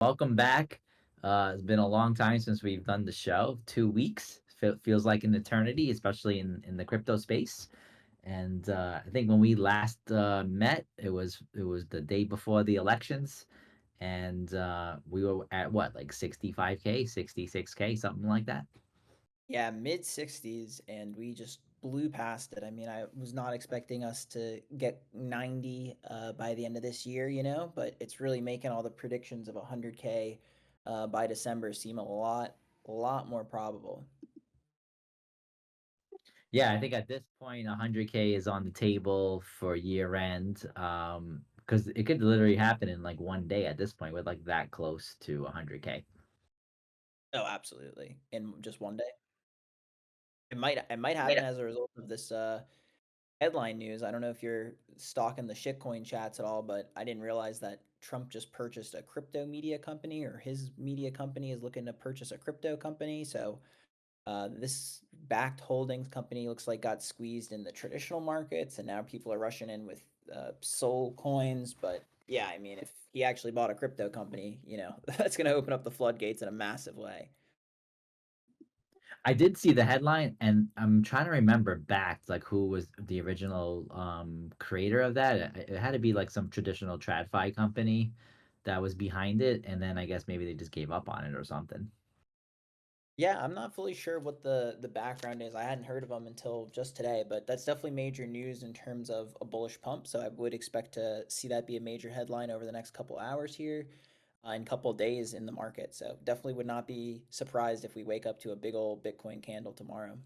Welcome back. It's been a long time since we've done the show. 2 weeks feels like an eternity, especially in the crypto space. And I think when we last met, it was the day before the elections, and we were at what, like 65K, 66K, something like that. Yeah, mid 60s, and we just blew past it. I mean, I was not expecting us to get 90 by the end of this year, but it's really making all the predictions of 100K by December seem a lot more probable. Yeah, I think at this point, 100K is on the table for year end. Because it could literally happen in like one day at this point. We're like that close to 100K. Oh, absolutely. In just one day. It might happen as a result of this headline news. I don't know if you're stalking the shitcoin chats at all, but I didn't realize that Trump just purchased a crypto media company, or his media company is looking to purchase a crypto company. So this backed holdings company looks like got squeezed in the traditional markets, and now people are rushing in with soul coins. But yeah, I mean, if he actually bought a crypto company, that's going to open up the floodgates in a massive way. I did see the headline, and I'm trying to remember back, like who was the original creator of that. It had to be like some traditional TradFi company that was behind it, and then I guess maybe they just gave up on it or something. Yeah, I'm not fully sure what the background is. I hadn't heard of them until just today, but that's definitely major news in terms of a bullish pump. So I would expect to see that be a major headline over the next couple hours here, and couple days in the market. So definitely would not be surprised if we wake up to a big old Bitcoin candle tomorrow.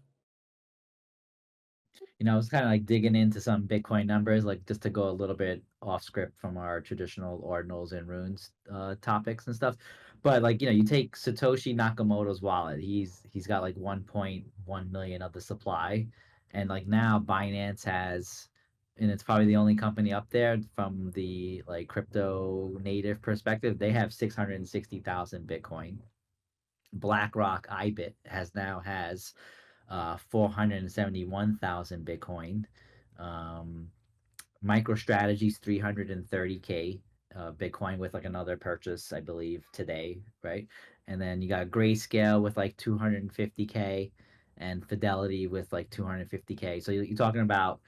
I was kind of like digging into some Bitcoin numbers, like just to go a little bit off script from our traditional ordinals and runes topics and stuff. But like, you take Satoshi Nakamoto's wallet. He's got like 1.1 million of the supply, and like now Binance has, and it's probably the only company up there from the like crypto native perspective. They have 660,000 Bitcoin. BlackRock IBIT has 471,000 Bitcoin. Um, MicroStrategy's 330K Bitcoin with like another purchase, I believe, today, right? And then you got Grayscale with like 250K and Fidelity with like 250K. So you're talking about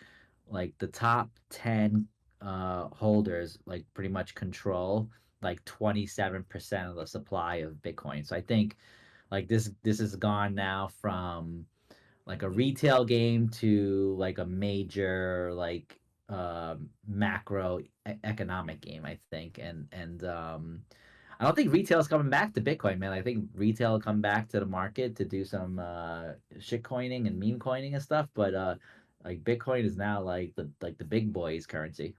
like the top 10 holders, like pretty much control like 27% of the supply of Bitcoin. So I think like this has gone now from like a retail game to like a major like macro economic game, I think. And I don't think retail is coming back to Bitcoin, man. I think retail will come back to the market to do some shit coining and meme coining and stuff, but like Bitcoin is now like the big boys currency.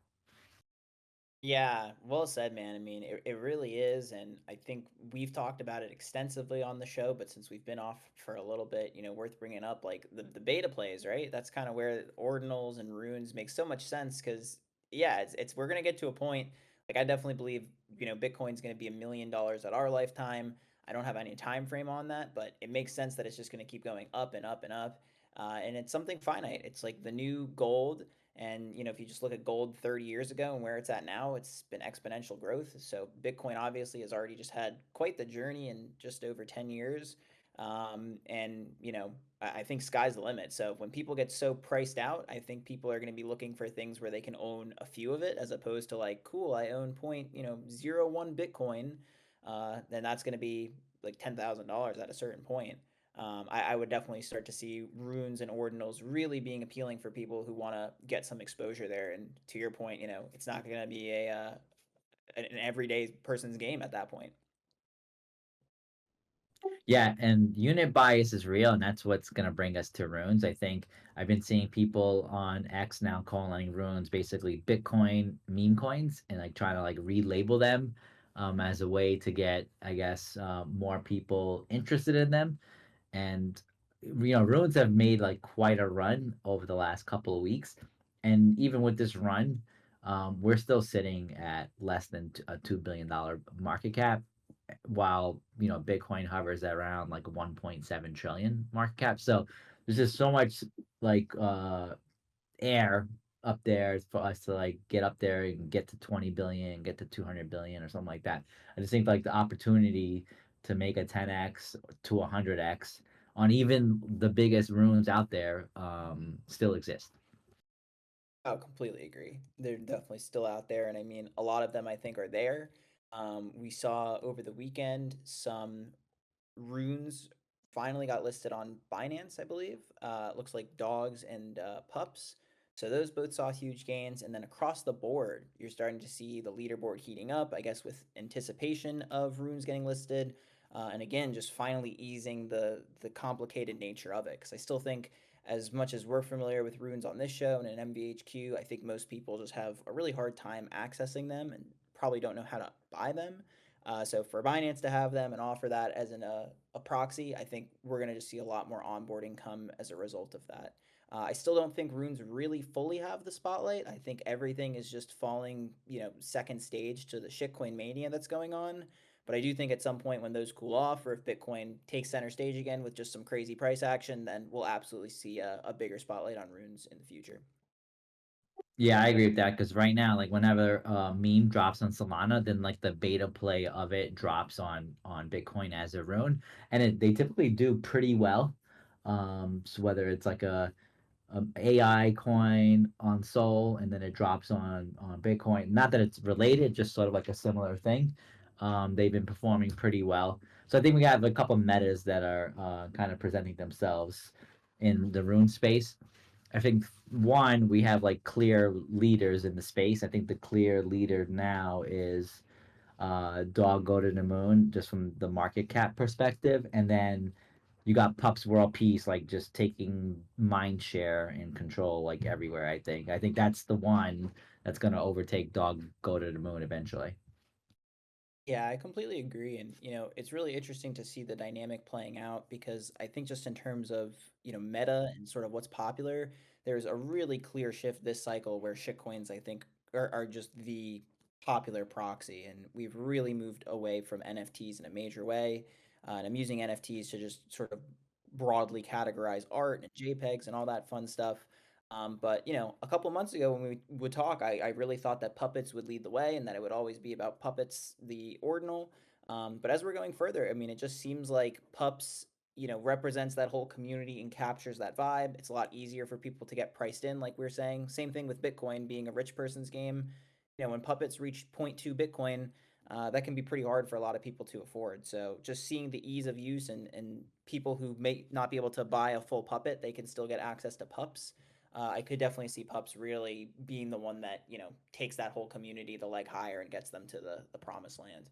Yeah, well said, man. I mean, it really is. And I think we've talked about it extensively on the show, but since we've been off for a little bit, worth bringing up like the beta plays, right? That's kind of where ordinals and runes make so much sense because, yeah, we're going to get to a point. Like, I definitely believe, Bitcoin's going to be $1 million at our lifetime. I don't have any time frame on that, but it makes sense that it's just going to keep going up and up and up. And it's something finite. It's like the new gold, and if you just look at gold 30 years ago and where it's at now, it's been exponential growth. So Bitcoin obviously has already just had quite the journey in just over 10 years. And I think sky's the limit. So when people get so priced out, I think people are going to be looking for things where they can own a few of it, as opposed to like, cool, I own point, 0.01 Bitcoin. Then that's going to be like $10,000 at a certain point. I would definitely start to see runes and ordinals really being appealing for people who want to get some exposure there. And to your point, it's not going to be an everyday person's game at that point. Yeah, and unit bias is real, and that's what's gonna bring us to runes. I think I've been seeing people on X now calling runes basically Bitcoin meme coins, and like trying to like relabel them as a way to get, I guess, more people interested in them. And runes have made like quite a run over the last couple of weeks, and even with this run, we're still sitting at less than a $2 billion market cap, while Bitcoin hovers at around like 1.7 trillion market cap. So there's just so much like air up there for us to like get up there and get to 20 billion, get to 200 billion or something like that. I just think like the opportunity to make a 10x to 100x on even the biggest runes out there still exist. Oh, completely agree. They're definitely still out there, and I mean, a lot of them I think are there. We saw over the weekend some runes finally got listed on Binance, I believe. Looks like dogs and pups. So those both saw huge gains, and then across the board, you're starting to see the leaderboard heating up. I guess with anticipation of runes getting listed, and again, just finally easing the complicated nature of it. Because I still think, as much as we're familiar with runes on this show and in MVHQ, I think most people just have a really hard time accessing them and probably don't know how to buy them. So for Binance to have them and offer that as a proxy, I think we're going to just see a lot more onboarding come as a result of that. I still don't think runes really fully have the spotlight. I think everything is just falling, second stage to the shitcoin mania that's going on. But I do think at some point when those cool off, or if Bitcoin takes center stage again with just some crazy price action, then we'll absolutely see a bigger spotlight on runes in the future. Yeah, I agree with that because right now, like whenever a meme drops on Solana, then like the beta play of it drops on Bitcoin as a rune, and they typically do pretty well. So whether it's like a AI coin on Sol, and then it drops on Bitcoin. Not that it's related, just sort of like a similar thing. They've been performing pretty well. So I think we have a couple metas that are kind of presenting themselves in the rune space. I think one, we have like clear leaders in the space. I think the clear leader now is Dog Go to the Moon, just from the market cap perspective, and then you got Pups World Peace like just taking mind share and control like everywhere. I think that's the one that's gonna overtake Dog Go to the Moon eventually. Yeah, I completely agree. And, it's really interesting to see the dynamic playing out because I think just in terms of, meta and sort of what's popular, there's a really clear shift this cycle where shitcoins, I think, are just the popular proxy. And we've really moved away from NFTs in a major way. And I'm using NFTs to just sort of broadly categorize art and JPEGs and all that fun stuff. But a couple months ago when we would talk, I really thought that puppets would lead the way and that it would always be about puppets, the ordinal. But as we're going further, I mean, it just seems like pups, represents that whole community and captures that vibe. It's a lot easier for people to get priced in, like we are saying. Same thing with Bitcoin being a rich person's game. When puppets reach zero point 0.2 Bitcoin, that can be pretty hard for a lot of people to afford. So just seeing the ease of use and people who may not be able to buy a full puppet, they can still get access to pups. I could definitely see pups really being the one that takes that whole community the leg higher and gets them to the promised land.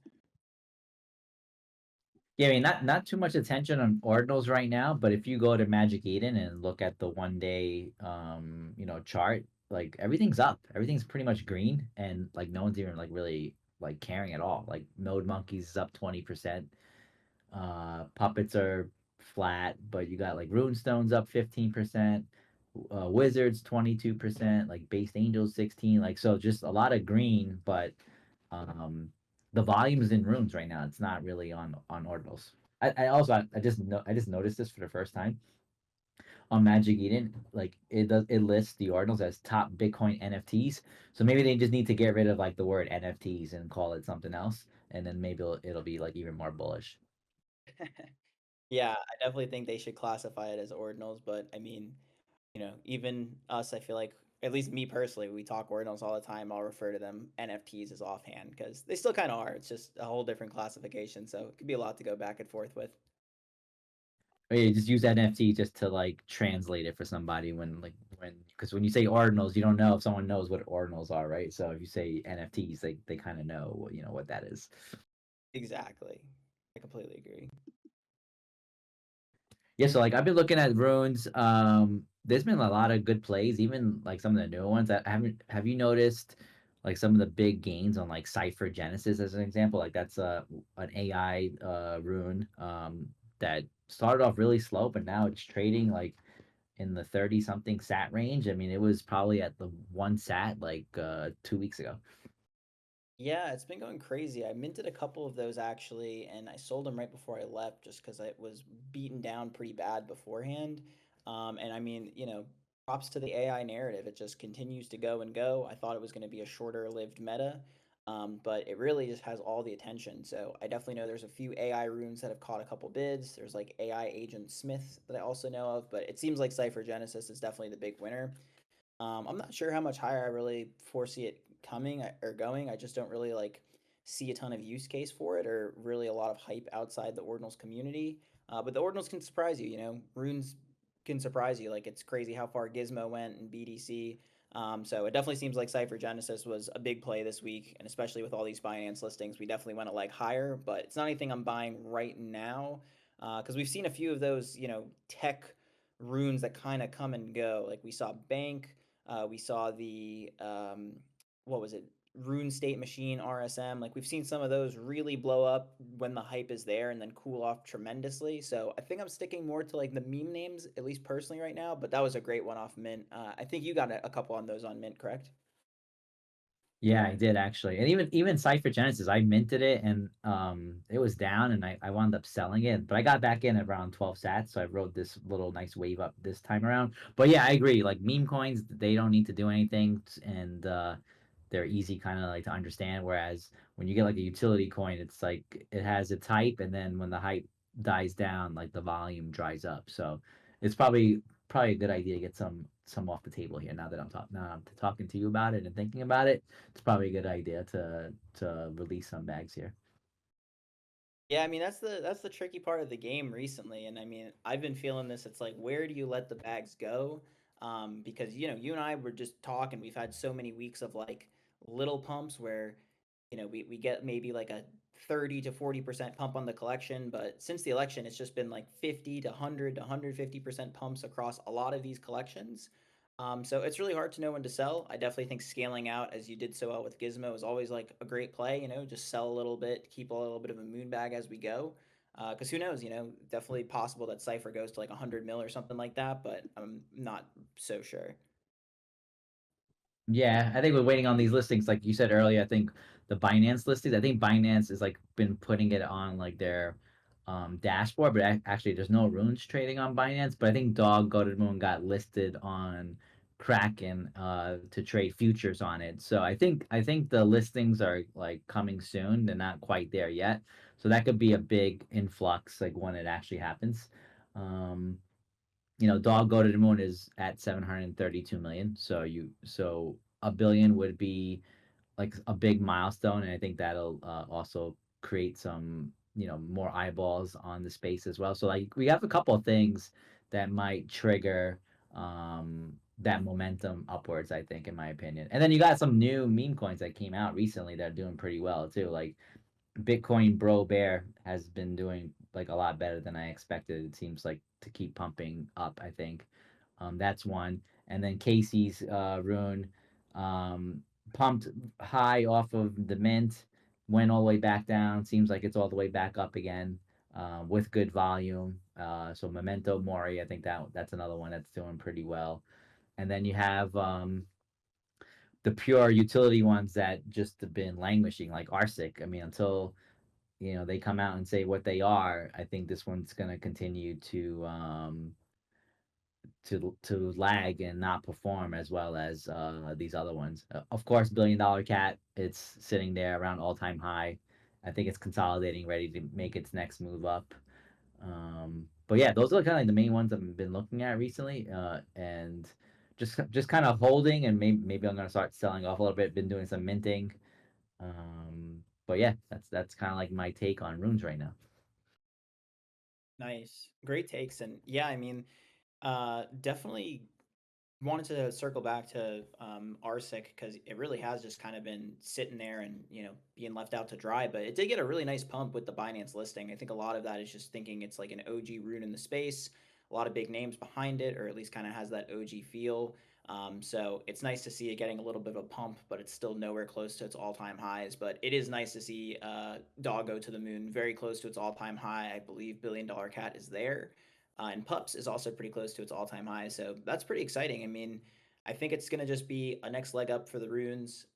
Yeah, I mean, not too much attention on ordinals right now, but if you go to Magic Eden and look at the 1 day chart, like everything's up. Everything's pretty much green, and like no one's even like really like caring at all. Like Node Monkeys is up 20%. Puppets are flat, but you got like Runestones up 15%, Wizards 22%, like Based Angels 16. Like so, just a lot of green, but um, the volume is in runes right now. It's not really on ordinals. I also I just noticed this for the first time on Magic Eden. Like it lists the ordinals as top Bitcoin NFTs. So maybe they just need to get rid of like the word NFTs and call it something else, and then maybe it'll be like even more bullish. Yeah, I definitely think they should classify it as ordinals, but I mean, even us, I feel like, at least me personally, we talk ordinals all the time. I'll refer to them NFTs as offhand because they still kind of are. It's just a whole different classification. So it could be a lot to go back and forth with. Or yeah, just use NFT just to like translate it for somebody when because when you say ordinals, you don't know if someone knows what ordinals are, right? So if you say NFTs, they kind of know what that is. Exactly. I completely agree. Yeah, so like I've been looking at runes. There's been a lot of good plays, even like some of the newer ones. I haven't have you noticed like some of the big gains on like Cypher Genesis as an example? Like that's an AI rune that started off really slow, but now it's trading like in the 30 something sat range. I mean, it was probably at the one sat like 2 weeks ago. Yeah, it's been going crazy. I minted a couple of those actually, and I sold them right before I left just because it was beaten down pretty bad beforehand. And I mean, props to the AI narrative. It just continues to go and go. I thought it was going to be a shorter lived meta, but it really just has all the attention. So I definitely know there's a few AI runes that have caught a couple bids. There's like AI Agent Smith that I also know of, but it seems like Cypher Genesis is definitely the big winner. I'm not sure how much higher I really foresee it coming or going. I just don't really like see a ton of use case for it or really a lot of hype outside the Ordinals community. But the Ordinals can surprise you. You know, runes can surprise you. Like it's crazy how far Gizmo went in BDC. So it definitely seems like Cypher Genesis was a big play this week, and especially with all these Binance listings, we definitely went a leg higher. But it's not anything I'm buying right now because we've seen a few of those, you know, tech runes that kind of come and go. Like we saw Bank, we saw the what was it? Rune State Machine RSM. Like we've seen some of those really blow up when the hype is there and then cool off tremendously. So I think I'm sticking more to like the meme names, at least personally right now. But that was a great one off Mint. I think you got a couple on those on Mint, correct? Yeah, I did actually. And even Cypher Genesis, I minted it and it was down and I wound up selling it. But I got back in at around 12 sats, so I rode this little nice wave up this time around. But yeah, I agree. Like meme coins, they don't need to do anything and they're easy kind of like to understand. Whereas when you get like a utility coin, it's like it has its hype and then when the hype dies down, like the volume dries up. So it's probably a good idea to get some off the table here now that I'm talking to you about it and thinking about it. It's probably a good idea to release some bags here. Yeah, I mean that's the tricky part of the game recently, and I mean I've been feeling this. It's like where do you let the bags go? Because you know you and I were just talking. We've had so many weeks of like little pumps where you know we get maybe like a 30 to 40% pump on the collection, but since the election it's just been like 50 to 100 to 150% pumps across a lot of these collections. So it's really hard to know when to sell. I definitely think scaling out, as you did so well with Gizmo, is always like a great play. You know, just sell a little bit, keep a little bit of a moon bag as we go. Because who knows? You know, definitely possible that Cipher goes to like 100 mil or something like that, but I'm not so sure. Yeah, I think we're waiting on these listings. Like you said earlier, I think the Binance listings, I think Binance is like been putting it on like their dashboard, but actually there's no runes trading on Binance. But I think Dog Go to the Moon got listed on Kraken to trade futures on it. So I think the listings are like coming soon. They're not quite there yet. So that could be a big influx like when it actually happens. Um, Dog Go to the Moon is at 732 million. So a billion would be like a big milestone, and I think that'll also create some more eyeballs on the space as well. So like we have a couple of things that might trigger that momentum upwards. I think, in my opinion, and then you got some new meme coins that came out recently that are doing pretty well too. Like Bitcoin Bro Bear has been doing like a lot better than I expected. It seems like to keep pumping up. I think that's one, and then Casey's Rune pumped high off of the mint, went all the way back down. Seems like it's all the way back up again with good volume. So Memento Mori, I think that's another one that's doing pretty well. And then you have the pure utility ones that just have been languishing, like Arsic. I mean, until they come out and say what they are, I think this one's going to continue to lag and not perform as well as these other ones. Of course, Billion Dollar Cat, it's sitting there around all time high. I think it's consolidating, ready to make its next move up. But yeah, those are kind of like the main ones I've been looking at recently, and just kind of holding, and maybe I'm gonna start selling off a little bit. Been doing some minting, but yeah, that's kind of like my take on runes right now. Nice, great takes, and yeah, I mean, definitely wanted to circle back to Arsic because it really has just kind of been sitting there and being left out to dry. But it did get a really nice pump with the Binance listing. I think a lot of that is just thinking it's like an OG rune in the space, a lot of big names behind it, or at least kind of has that OG feel. So it's nice to see it getting a little bit of a pump, but it's still nowhere close to its all-time highs. But it is nice to see Dog Go to the Moon very close to its all-time high. I believe Billion Dollar Cat is there. And Pups is also pretty close to its all-time high, so that's pretty exciting. I mean, I think it's gonna just be a next leg up for the runes.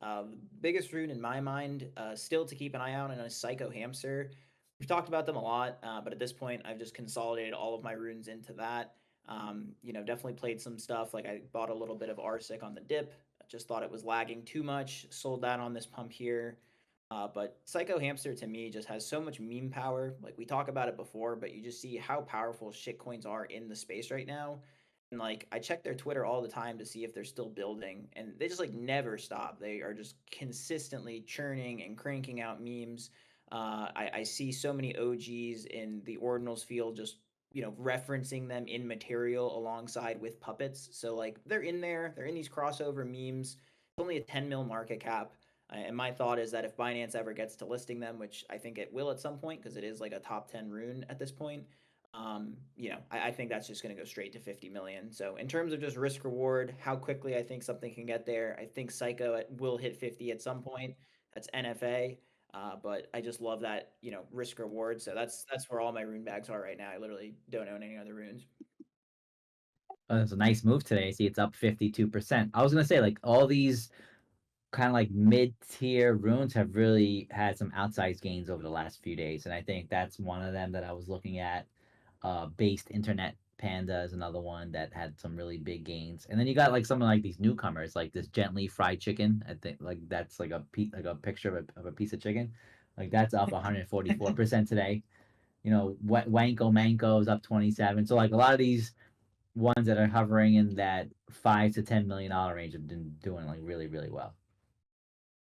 Biggest rune in my mind, still to keep an eye out on, a Psycho Hamster. We've talked about them a lot, but at this point, I've just consolidated all of my runes into that. Definitely played some stuff. Like I bought a little bit of Arsic on the dip. I just thought it was lagging too much. Sold that on this pump here. But Psycho Hamster to me just has so much meme power. Like we talk about it before, but you just see how powerful shitcoins are in the space right now. And like I check their Twitter all the time to see if they're still building, and they just like never stop. They are just consistently churning and cranking out memes. I see so many OGs in the Ordinals field just referencing them in material alongside with puppets. So like they're in there, they're in these crossover memes. It's only a 10 mil market cap. And my thought is that if Binance ever gets to listing them, which I think it will at some point because it is like a top 10 rune at this point, I think that's just going to go straight to 50 million. So in terms of just risk reward, how quickly I think something can get there, I think Psycho will hit 50 at some point. That's NFA. But I just love that risk reward. So that's where all my rune bags are right now. I literally don't own any other runes. It's a nice move today. See, it's up 52%. I was gonna say, like, all these kind of like mid-tier runes have really had some outsized gains over the last few days, and I think that's one of them that I was looking at. Based Internet Panda is another one that had some really big gains, and then you got like some of like these newcomers, like this gently fried chicken. I think like that's like like a picture of a piece of chicken, like that's up 144% today. Wanko Manko is up 27. So like a lot of these ones that are hovering in that $5 to $10 million range have been doing like really really well.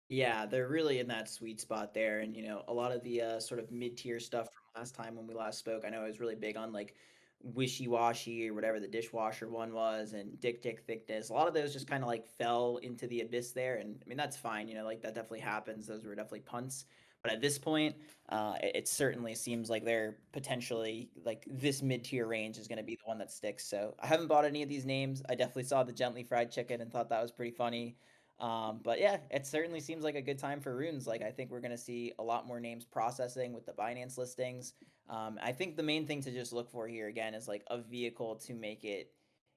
Yeah, they're really in that sweet spot there. And, a lot of the sort of mid tier stuff from last time when we last spoke, I know I was really big on like Wishy Washy or whatever the dishwasher one was and Dick Thickness. A lot of those just kind of like fell into the abyss there. And I mean, that's fine. Like that definitely happens. Those were definitely punts. But at this point, it certainly seems like they're potentially like this mid tier range is going to be the one that sticks. So I haven't bought any of these names. I definitely saw the gently fried chicken and thought that was pretty funny. But yeah, it certainly seems like a good time for runes. Like I think we're gonna see a lot more names processing with the Binance listings. I think the main thing to just look for here again is like a vehicle to make it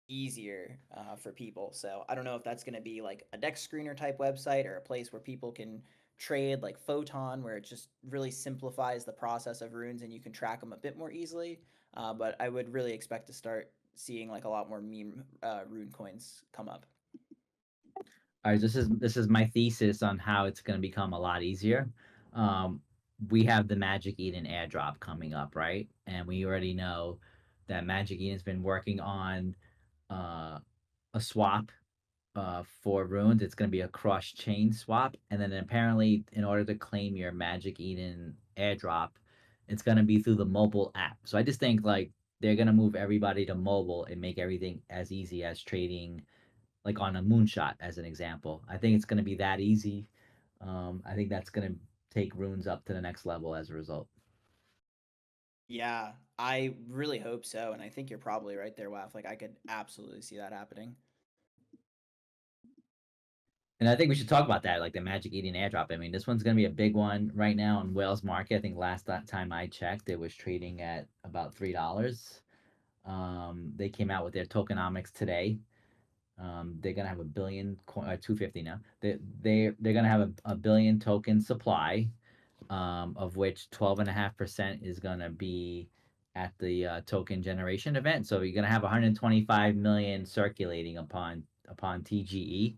easier for people. So I don't know if that's gonna be like a deck screener type website or a place where people can trade like Photon, where it just really simplifies the process of runes and you can track them a bit more easily. But I would really expect to start seeing like a lot more meme rune coins come up. All right, this is my thesis on how it's going to become a lot easier. Um, we have the Magic Eden airdrop coming up, right? And we already know that Magic Eden's been working on uh, a swap for runes. It's going to be a cross chain swap, and then apparently, in order to claim your Magic Eden airdrop, it's going to be through the mobile app. So I just think like they're going to move everybody to mobile and make everything as easy as trading like on a moonshot as an example. I think it's going to be that easy. I think that's going to take runes up to the next level as a result. Yeah, I really hope so, and I think you're probably right there, Waf. Like I could absolutely see that happening. And I think we should talk about that, like the Magic Eden airdrop. I mean, this one's going to be a big one right now in Whales Market. I think last time I checked, it was trading at about $3. They came out with their tokenomics today. They're gonna have a billion, 250 now. They're gonna have a billion token supply, of which 12.5% is going to be at the token generation event. So you're going to have 125 million circulating upon TGE.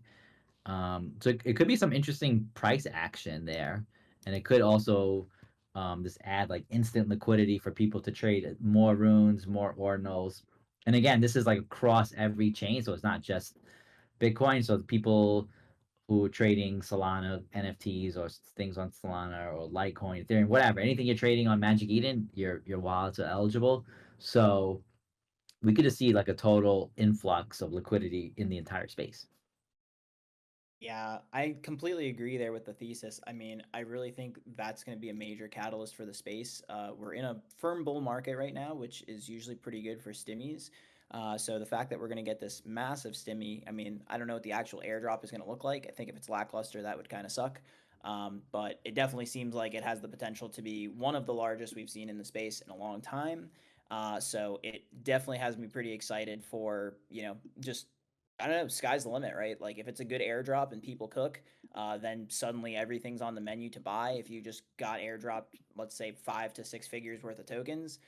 So it could be some interesting price action there, and it could also just add like instant liquidity for people to trade more runes, more ordinals. And again, this is like across every chain, so it's not just Bitcoin. So people who are trading Solana NFTs or things on Solana or Litecoin, Ethereum, whatever, anything you're trading on Magic Eden, your wallets are eligible. So we could just see like a total influx of liquidity in the entire space. Yeah, I completely agree there with the thesis. I mean, I really think that's going to be a major catalyst for the space. We're in a firm bull market right now, which is usually pretty good for stimmies. So the fact that we're going to get this massive stimmy, I mean, I don't know what the actual airdrop is going to look like. I think if it's lackluster, that would kind of suck. But it definitely seems like it has the potential to be one of the largest we've seen in the space in a long time. So it definitely has me pretty excited for, just I don't know, sky's the limit, right? Like if it's a good airdrop and people cook, then suddenly everything's on the menu to buy. If you just got airdropped, let's say 5 to 6 figures worth of tokens,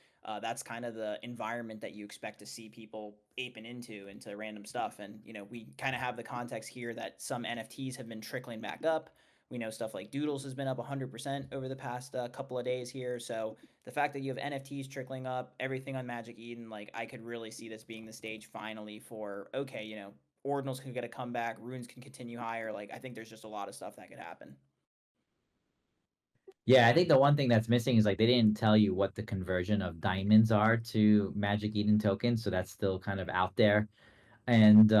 that's kind of the environment that you expect to see people aping into random stuff. And we kind of have the context here that some NFTs have been trickling back up. We know stuff like Doodles has been up 100% over the past couple of days here. So the fact that you have NFTs trickling up, everything on Magic Eden, like I could really see this being the stage finally for okay, Ordinals can get a comeback, runes can continue higher. Like I think there's just a lot of stuff that could happen. Yeah, I think the one thing that's missing is like they didn't tell you what the conversion of diamonds are to Magic Eden tokens, so that's still kind of out there. And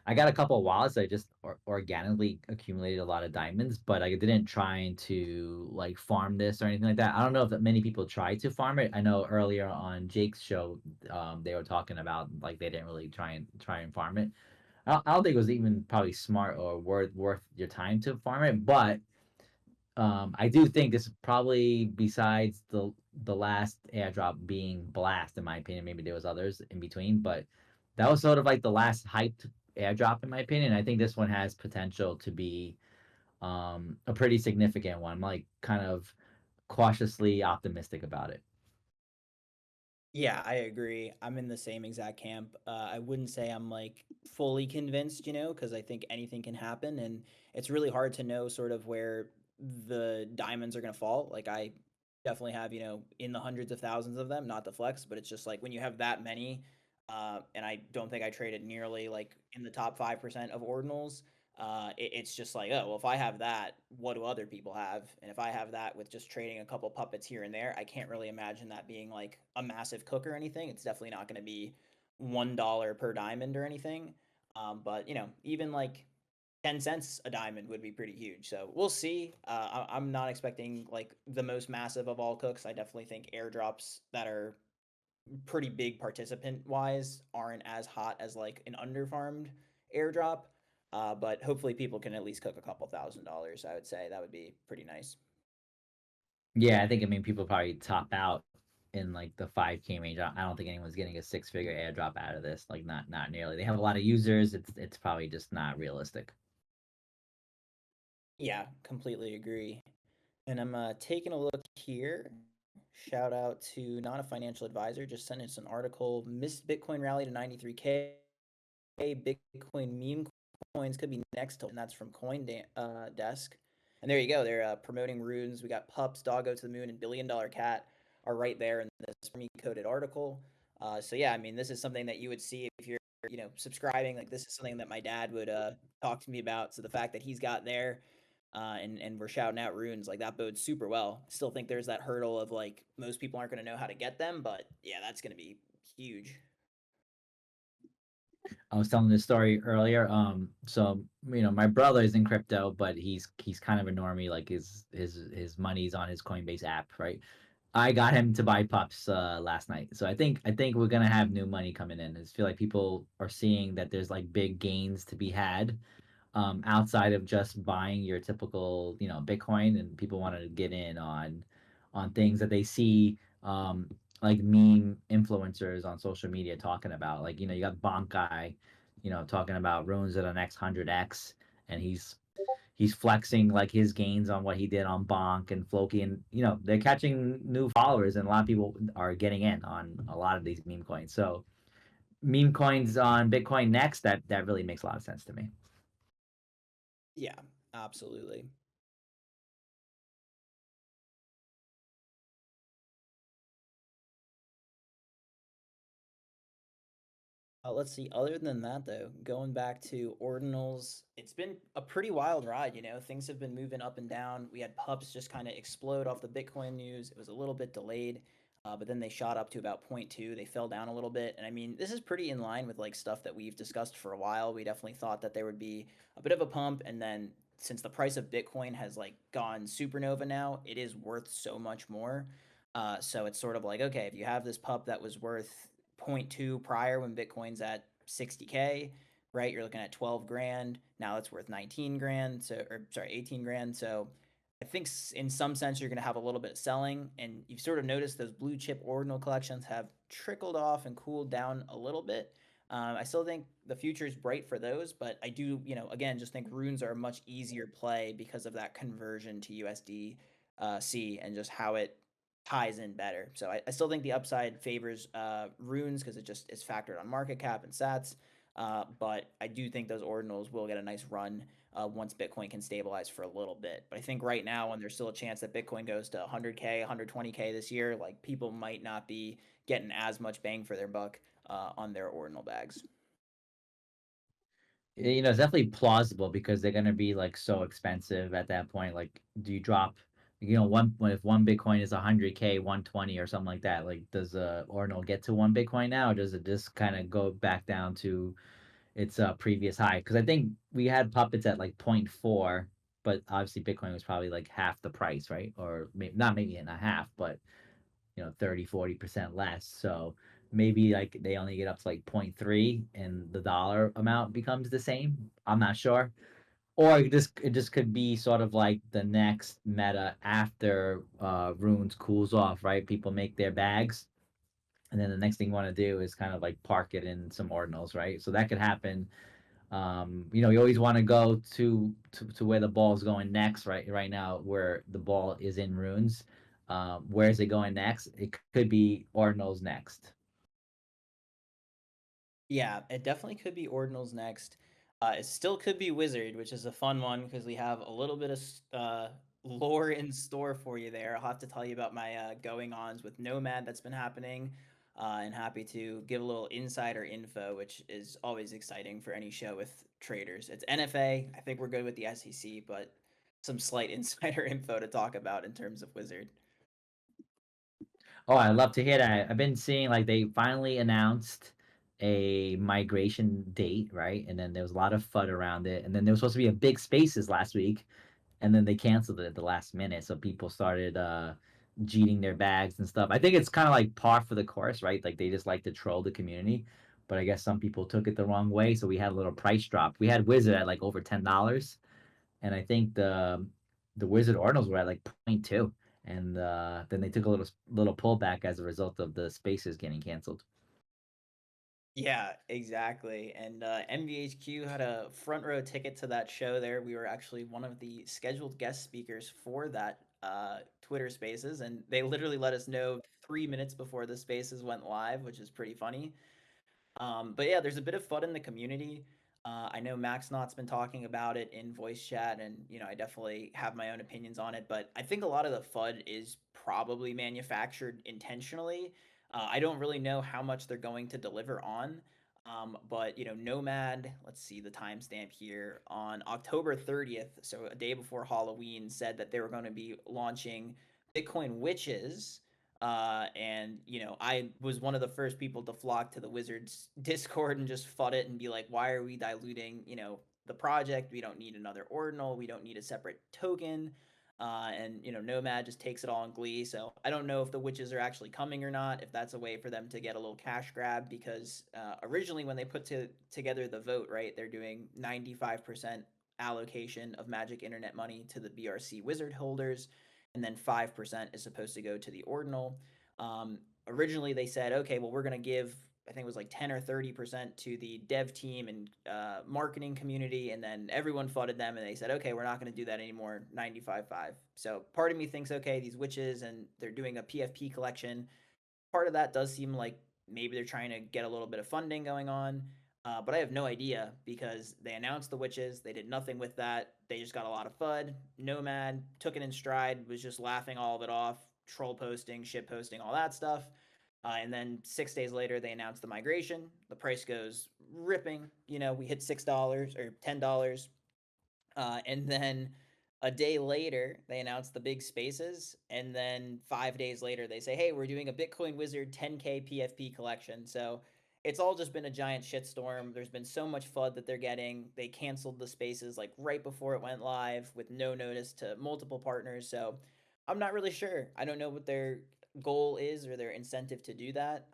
I got a couple of wallets. I just organically accumulated a lot of diamonds, but I didn't try to like farm this or anything like that. I don't know if that many people try to farm it. I know earlier on Jake's show, they were talking about like they didn't really try and farm it. I don't think it was even probably smart or worth your time to farm it, but I do think this is probably besides the last airdrop being blast, in my opinion. Maybe there was others in between, but that was sort of like the last hyped airdrop, in my opinion. I think this one has potential to be a pretty significant one. I'm like kind of cautiously optimistic about it. Yeah, I agree. I'm in the same exact camp. I wouldn't say I'm like fully convinced, because I think anything can happen, and it's really hard to know sort of where the diamonds are going to fall. Like I definitely have, in the hundreds of thousands of them, not the flex, but it's just like when you have that many, and I don't think I traded nearly like in the top 5% of ordinals. It's just like, oh, well, if I have that, what do other people have? And if I have that with just trading a couple puppets here and there, I can't really imagine that being like a massive cook or anything. It's definitely not going to be $1 per diamond or anything. But even like 10 cents a diamond would be pretty huge. So we'll see. I'm not expecting like the most massive of all cooks. I definitely think airdrops that are pretty big participant wise aren't as hot as like an underfarmed airdrop. But hopefully people can at least cook a couple $1,000s. I would say that would be pretty nice. Yeah, I mean people probably top out in like the 5K range. I don't think anyone's getting a six-figure airdrop out of this. Like not nearly. They have a lot of users. It's probably just not realistic. Yeah, completely agree. And I'm taking a look here. Shout out to not a financial advisor, just sent us an article. Missed Bitcoin rally to 93K. Bitcoin meme coins could be next to, and that's from Desk. And there you go. They're promoting runes. We got pups, doggo to the moon, and billion dollar cat are right there in this me coded article. So yeah, I mean, this is something that you would see if you're subscribing. Like this is something that my dad would talk to me about. So the fact that he's got there. And we're shouting out runes like that bodes super well. Still think there's that hurdle of like most people aren't going to know how to get them, but yeah, that's going to be huge. I was telling this story earlier. So my brother is in crypto, but he's kind of a normie. Like his money's on his Coinbase app, right? I got him to buy pups last night, so I think we're gonna have new money coming in. I just feel like people are seeing that there's like big gains to be had outside of just buying your typical Bitcoin, and people want to get in on things that they see like meme influencers on social media talking about. Like you got Bonk guy, talking about runes at the next 100x, and he's flexing like his gains on what he did on Bonk and Floki, and they're catching new followers, and a lot of people are getting in on a lot of these meme coins. So meme coins on Bitcoin next, that really makes a lot of sense to me. Yeah, absolutely. Let's see. Other than that, though, going back to ordinals, it's been a pretty wild ride. Things have been moving up and down. We had pups just kind of explode off the Bitcoin news. It was a little bit delayed, but then they shot up to about zero point 0.2. They fell down a little bit, and I mean, this is pretty in line with like stuff that we've discussed for a while. We definitely thought that there would be a bit of a pump, and then since the price of Bitcoin has like gone supernova now, it is worth so much more. So it's sort of like, okay, if you have this pup that was worth zero point 0.2 prior when Bitcoin's at 60K, right? You're looking at 12 grand. Now it's worth 19 grand. So, or sorry, 18 grand. So I think in some sense you're going to have a little bit of selling, and you've sort of noticed those blue chip ordinal collections have trickled off and cooled down a little bit. I still think the future is bright for those, but I do, again, just think runes are a much easier play because of that conversion to USD C and just how it ties in better. So I still think the upside favors runes because it just is factored on market cap and sats. But I do think those ordinals will get a nice run once Bitcoin can stabilize for a little bit. But I think right now, when there's still a chance that Bitcoin goes to 100K, 120K this year, like people might not be getting as much bang for their buck on their ordinal bags. It's definitely plausible because they're gonna be like so expensive at that point. Like, do you drop, if one Bitcoin is 100K, 120 or something like that? Like, does Ordinal get to one Bitcoin now, or does it just kind of go back down to its previous high? Because I think we had puppets at like point 0.4, but obviously Bitcoin was probably like half the price, right? Or maybe not, maybe not half, but 30-40% less. So maybe like they only get up to like point 0.3 and the dollar amount becomes the same. I'm not sure. Or it just could be sort of like the next meta after runes cools off, right? People make their bags, and then the next thing you want to do is kind of like park it in some ordinals, right? So that could happen. You always want to go to where the ball's going next, right? Right now, where the ball is in runes. Where is it going next? It could be ordinals next. Yeah, it definitely could be Ordinals next. It still could be Wizard, which is a fun one because we have a little bit of lore in store for you there. I'll have to tell you about my going ons with Nomad that's been happening, and happy to give a little insider info, which is always exciting for any show with traders. It's NFA. I think we're good with the SEC, but some slight insider info to talk about in terms of Wizard. Oh, I love to hear that. I've been seeing like they finally announced a migration date, right? And then there was a lot of FUD around it. And then there was supposed to be a big spaces last week, and then they canceled it at the last minute. So people started jeeting their bags and stuff. I think it's kind of like par for the course, right? Like they just like to troll the community. But I guess some people took it the wrong way, so we had a little price drop. We had Wizard at like over $10, and I think the Wizard Ordinals were at like point 0.2, and then they took a little pullback as a result of the spaces getting canceled. Yeah, exactly. And MVHQ had a front row ticket to that show there. We were actually one of the scheduled guest speakers for that Twitter Spaces, and they literally let us know 3 minutes before the Spaces went live, which is pretty funny. But yeah, there's a bit of FUD in the community. I know Max Knott's been talking about it in voice chat, and I definitely have my own opinions on it. But I think a lot of the FUD is probably manufactured intentionally. I don't really know how much they're going to deliver on. But Nomad, let's see the timestamp here on October 30th, so a day before Halloween, said that they were going to be launching Bitcoin Witches, and I was one of the first people to flock to the Wizards Discord and just fud it and be like, why are we diluting, the project? We don't need another ordinal. We don't need a separate token. And Nomad just takes it all in glee. So I don't know if the witches are actually coming or not. If that's a way for them to get a little cash grab, because originally when they put together the vote, right, they're doing 95% allocation of Magic Internet money to the BRC Wizard holders, and then 5% is supposed to go to the ordinal. Originally, they said, okay, well, we're going to give, I think it was like 10 or 30% to the dev team and marketing community. And then everyone flooded them and they said, okay, we're not going to do that anymore, 95.5. So part of me thinks, okay, these witches and they're doing a PFP collection. Part of that does seem like maybe they're trying to get a little bit of funding going on. But I have no idea because they announced the witches. They did nothing with that. They just got a lot of FUD. Nomad took it in stride, was just laughing all of it off, troll posting, shit posting, all that stuff. And then 6 days later, they announced the migration. The price goes ripping. We hit $6 or $10. And then a day later, they announced the big spaces. And then 5 days later, they say, hey, we're doing a Bitcoin Wizard 10K PFP collection. So it's all just been a giant shitstorm. There's been so much FUD that they're getting. They canceled the spaces like right before it went live with no notice to multiple partners. So I'm not really sure. I don't know what their goal is or their incentive to do that.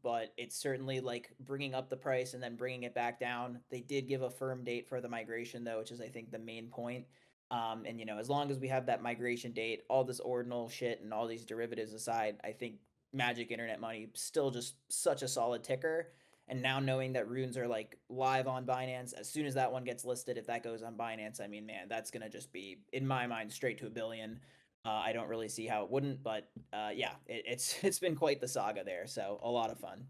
But it's certainly like bringing up the price and then bringing it back down. They did give a firm date for the migration though, which is I think the main point. And as long as we have that migration date, all this ordinal shit and all these derivatives aside, I think Magic Internet Money still just such a solid ticker. And now knowing that runes are like live on Binance, as soon as that one gets listed, if that goes on Binance, I mean, man, that's gonna just be, in my mind, straight to a billion. I don't really see how it wouldn't, but yeah, it's it's been quite the saga there. So a lot of fun.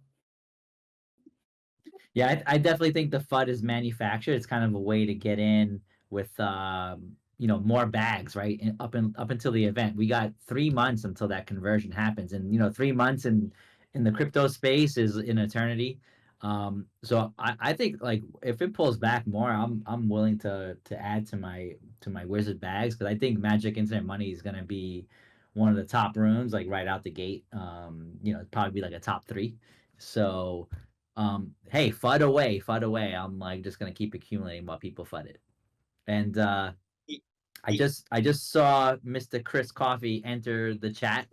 Yeah, I definitely think the FUD is manufactured. It's kind of a way to get in with more bags, right? And up until the event, we got 3 months until that conversion happens, and 3 months in the crypto space is an eternity. So I think like if it pulls back more, I'm willing to add to my wizard bags because I think Magic Internet Money is gonna be one of the top runes like right out the gate. Probably be like a top three. So hey, FUD away, FUD away. I'm like just gonna keep accumulating while people FUD it. And Y- I just saw Mr. Chris Coffee enter the chat.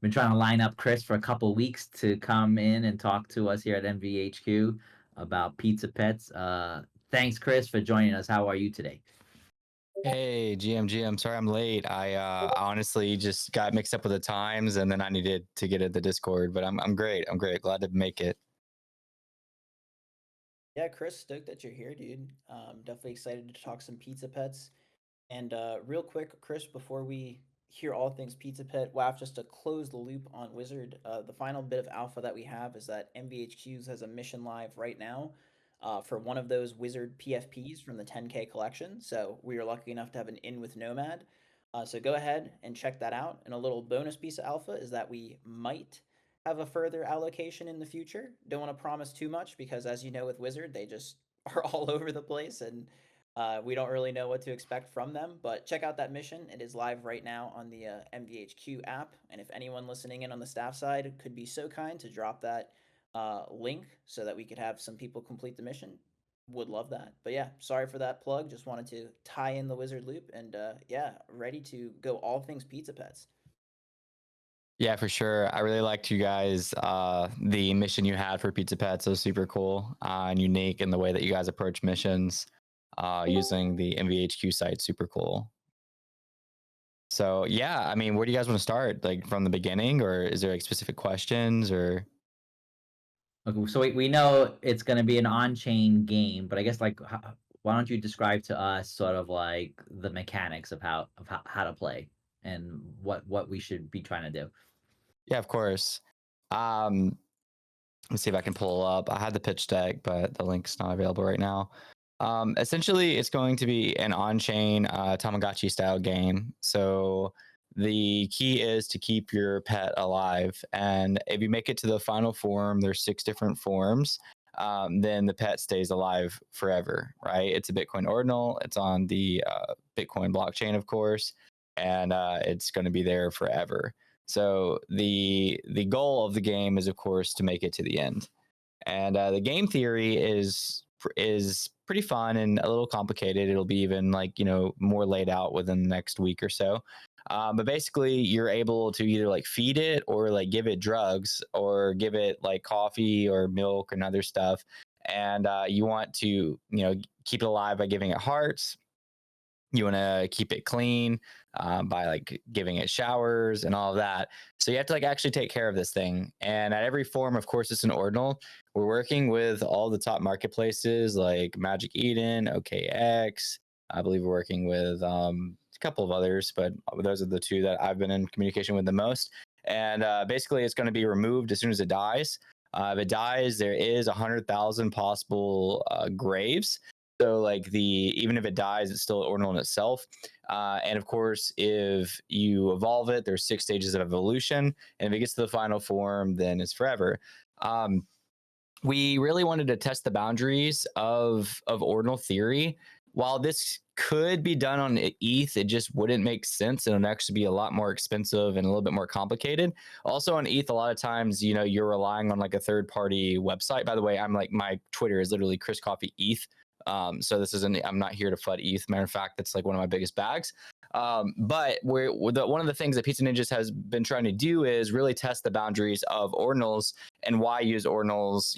Been trying to line up Chris for a couple weeks to come in and talk to us here at MVHQ about pizza pets. Thanks, Chris, for joining us. How are you today? Hey, GM, sorry I'm late. I honestly just got mixed up with the times and then I needed to get at the Discord, but I'm great. I'm great. Glad to make it. Yeah, Chris, stoked that you're here, dude. Definitely excited to talk some pizza pets. And real quick, Chris, before we hear all things Pizza Pet, WAF, just to close the loop on Wizard, the final bit of alpha that we have is that MVHQs has a mission live right now for one of those Wizard PFPs from the 10K collection. So we are lucky enough to have an in with Nomad. So go ahead and check that out. And a little bonus piece of alpha is that we might have a further allocation in the future. Don't want to promise too much because, as you know, with Wizard, they just are all over the place and we don't really know what to expect from them, but check out that mission. It is live right now on the MVHQ app. And if anyone listening in on the staff side could be so kind to drop that link so that we could have some people complete the mission, would love that. But yeah, sorry for that plug. Just wanted to tie in the wizard loop and yeah, ready to go all things pizza pets. Yeah, for sure. I really liked you guys. The mission you had for Pizza Pets was super cool and unique in the way that you guys approach missions using the MVHQ site. Super cool. So yeah, I mean, where do you guys want to start? Like from the beginning, or is there like specific questions or? Okay, so we know it's going to be an on-chain game, but I guess like why don't you describe to us sort of like the mechanics of how to play and what we should be trying to do. Yeah, of course. Um, Let's see if I can pull up. I had the pitch deck, but the link's not available right now. Essentially, it's going to be an on-chain Tamagotchi style game. So the key is to keep your pet alive. And if you make it to the final form, there's 6 different forms. Then the pet stays alive forever, right? It's a Bitcoin Ordinal. It's on the Bitcoin blockchain, of course, and it's going to be there forever. So the goal of the game is, of course, to make it to the end. And the game theory is pretty fun and a little complicated. It'll be even like more laid out within the next week or so. But basically, you're able to either like feed it or like give it drugs or give it like coffee or milk and other stuff. And you want to keep it alive by giving it hearts. You want to keep it clean by like giving it showers and all of that. So you have to like actually take care of this thing. And at every form, of course, it's an ordinal. We're working with all the top marketplaces like Magic Eden, OKX. I believe we're working with a couple of others, but those are the 2 that I've been in communication with the most. And basically, it's going to be removed as soon as it dies. If it dies, there is 100,000 possible graves. So like even if it dies, it's still an ordinal in itself. And of course, if you evolve it, there's 6 stages of evolution. And if it gets to the final form, then it's forever. We really wanted to test the boundaries of ordinal theory. While this could be done on ETH, it just wouldn't make sense. It'll actually be a lot more expensive and a little bit more complicated. Also on ETH, a lot of times, you're relying on like a third-party website. By the way, I'm like, my Twitter is literally Chris Coffee ETH. So this isn't, I'm not here to FUD ETH. Matter of fact, that's like one of my biggest bags. But one of the things that Pizza Ninjas has been trying to do is really test the boundaries of ordinals and why use ordinals,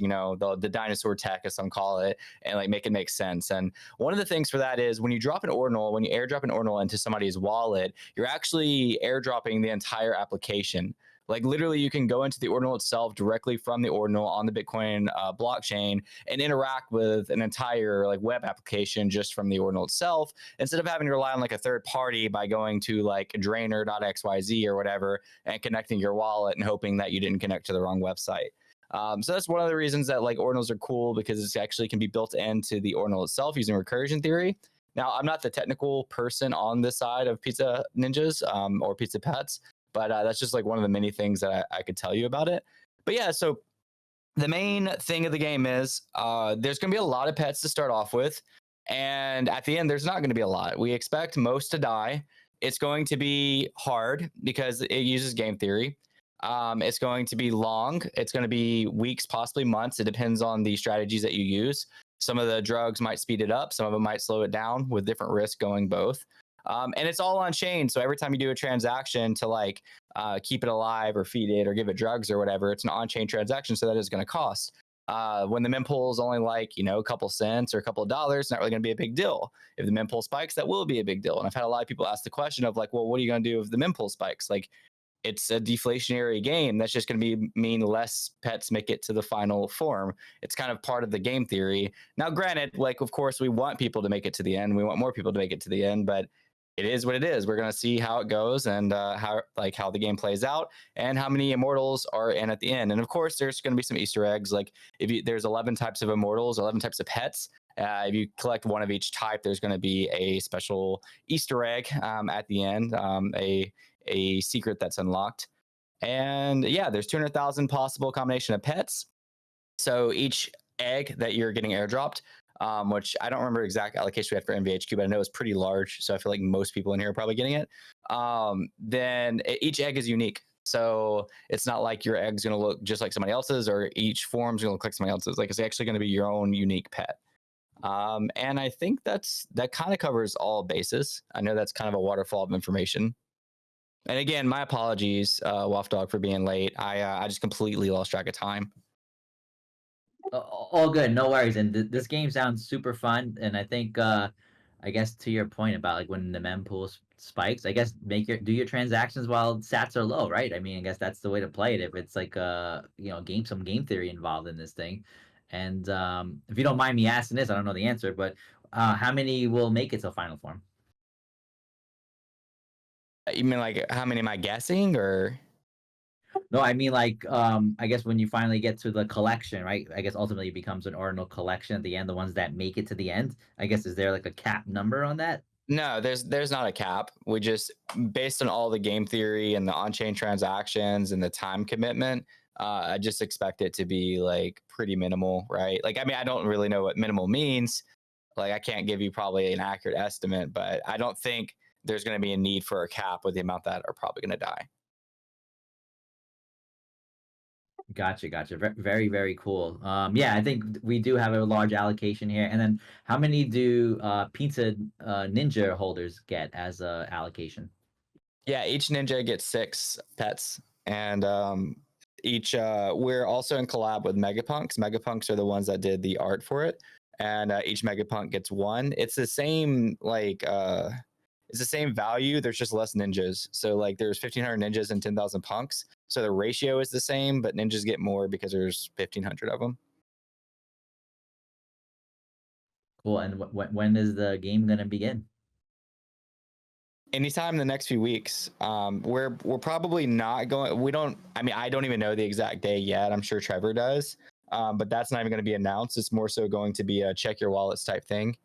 the dinosaur tech, as some call it, and like make it make sense. And one of the things for that is when you when you airdrop an ordinal into somebody's wallet, you're actually airdropping the entire application. Like literally, you can go into the ordinal itself directly from the ordinal on the Bitcoin blockchain and interact with an entire like web application just from the ordinal itself, instead of having to rely on like a third party by going to like drainer.xyz or whatever and connecting your wallet and hoping that you didn't connect to the wrong website. So that's one of the reasons that like ordinals are cool, because it actually can be built into the ordinal itself using recursion theory. Now, I'm not the technical person on this side of Pizza Ninjas or Pizza Pets, but that's just like one of the many things that I could tell you about it. But yeah, so the main thing of the game is there's going to be a lot of pets to start off with. And at the end, there's not going to be a lot. We expect most to die. It's going to be hard because it uses game theory. It's going to be long. It's going to be weeks, possibly months. It depends on the strategies that you use. Some of the drugs might speed it up. Some of them might slow it down, with different risks going both. And it's all on chain. So every time you do a transaction to like keep it alive or feed it or give it drugs or whatever, it's an on-chain transaction. So that is going to cost. When the mempool is only like, a couple cents or a couple of dollars, not really going to be a big deal. If the mempool spikes, that will be a big deal. And I've had a lot of people ask the question of like, well, what are you going to do if the mempool spikes? Like, it's a deflationary game. That's just going to mean less pets make it to the final form. It's kind of part of the game theory. Now, granted, like, of course, we want people to make it to the end. We want more people to make it to the end, but it is what it is. We're going to see how it goes and how the game plays out and how many immortals are in at the end. And of course, there's going to be some Easter eggs. Like there's 11 types of immortals, 11 types of pets. If you collect one of each type, there's going to be a special Easter egg at the end, a secret that's unlocked. And yeah, there's 200,000 possible combination of pets. So each egg that you're getting airdropped, which I don't remember exact allocation we had for MVHQ, but I know it's pretty large. So I feel like most people in here are probably getting it. Then each egg is unique. So it's not like your egg's going to look just like somebody else's, or each form's going to look like somebody else's. Like, it's actually going to be your own unique pet. And I think that kind of covers all bases. I know that's kind of a waterfall of information. And again, my apologies, Wafdawg, for being late. I just completely lost track of time. All good, no worries. And this game sounds super fun. And I think, I guess to your point about like when the mempool spikes, I guess do your transactions while sats are low, right? I mean, I guess that's the way to play it if it's like some game theory involved in this thing. And if you don't mind me asking this, I don't know the answer, but how many will make it to final form? You mean like how many am I guessing, or? No, I mean like I guess when you finally get to the collection, right? I guess ultimately it becomes an ordinal collection at the end, the ones that make it to the end. I guess, is there like a cap number on that? No, there's not a cap. We just, based on all the game theory and the on-chain transactions and the time commitment, I just expect it to be like pretty minimal, right? Like, I mean, I don't really know what minimal means. Like, I can't give you probably an accurate estimate, but I don't think there's going to be a need for a cap with the amount that are probably going to die. Gotcha. Very, very cool. Yeah, I think we do have a large allocation here. And then how many do Pizza Ninja holders get as a allocation? Yeah, each ninja gets 6 pets, and each we're also in collab with Megapunks. Megapunks are the ones that did the art for it, and each Megapunk gets 1. It's the same it's the same value. There's just less ninjas. So like there's 1,500 ninjas and 10,000 punks. So the ratio is the same, but ninjas get more because there's 1,500 of them. Cool. And when is the game gonna begin? Anytime in the next few weeks. We're probably not going. We don't. I mean, I don't even know the exact day yet. I'm sure Trevor does, but that's not even going to be announced. It's more so going to be a check your wallets type thing,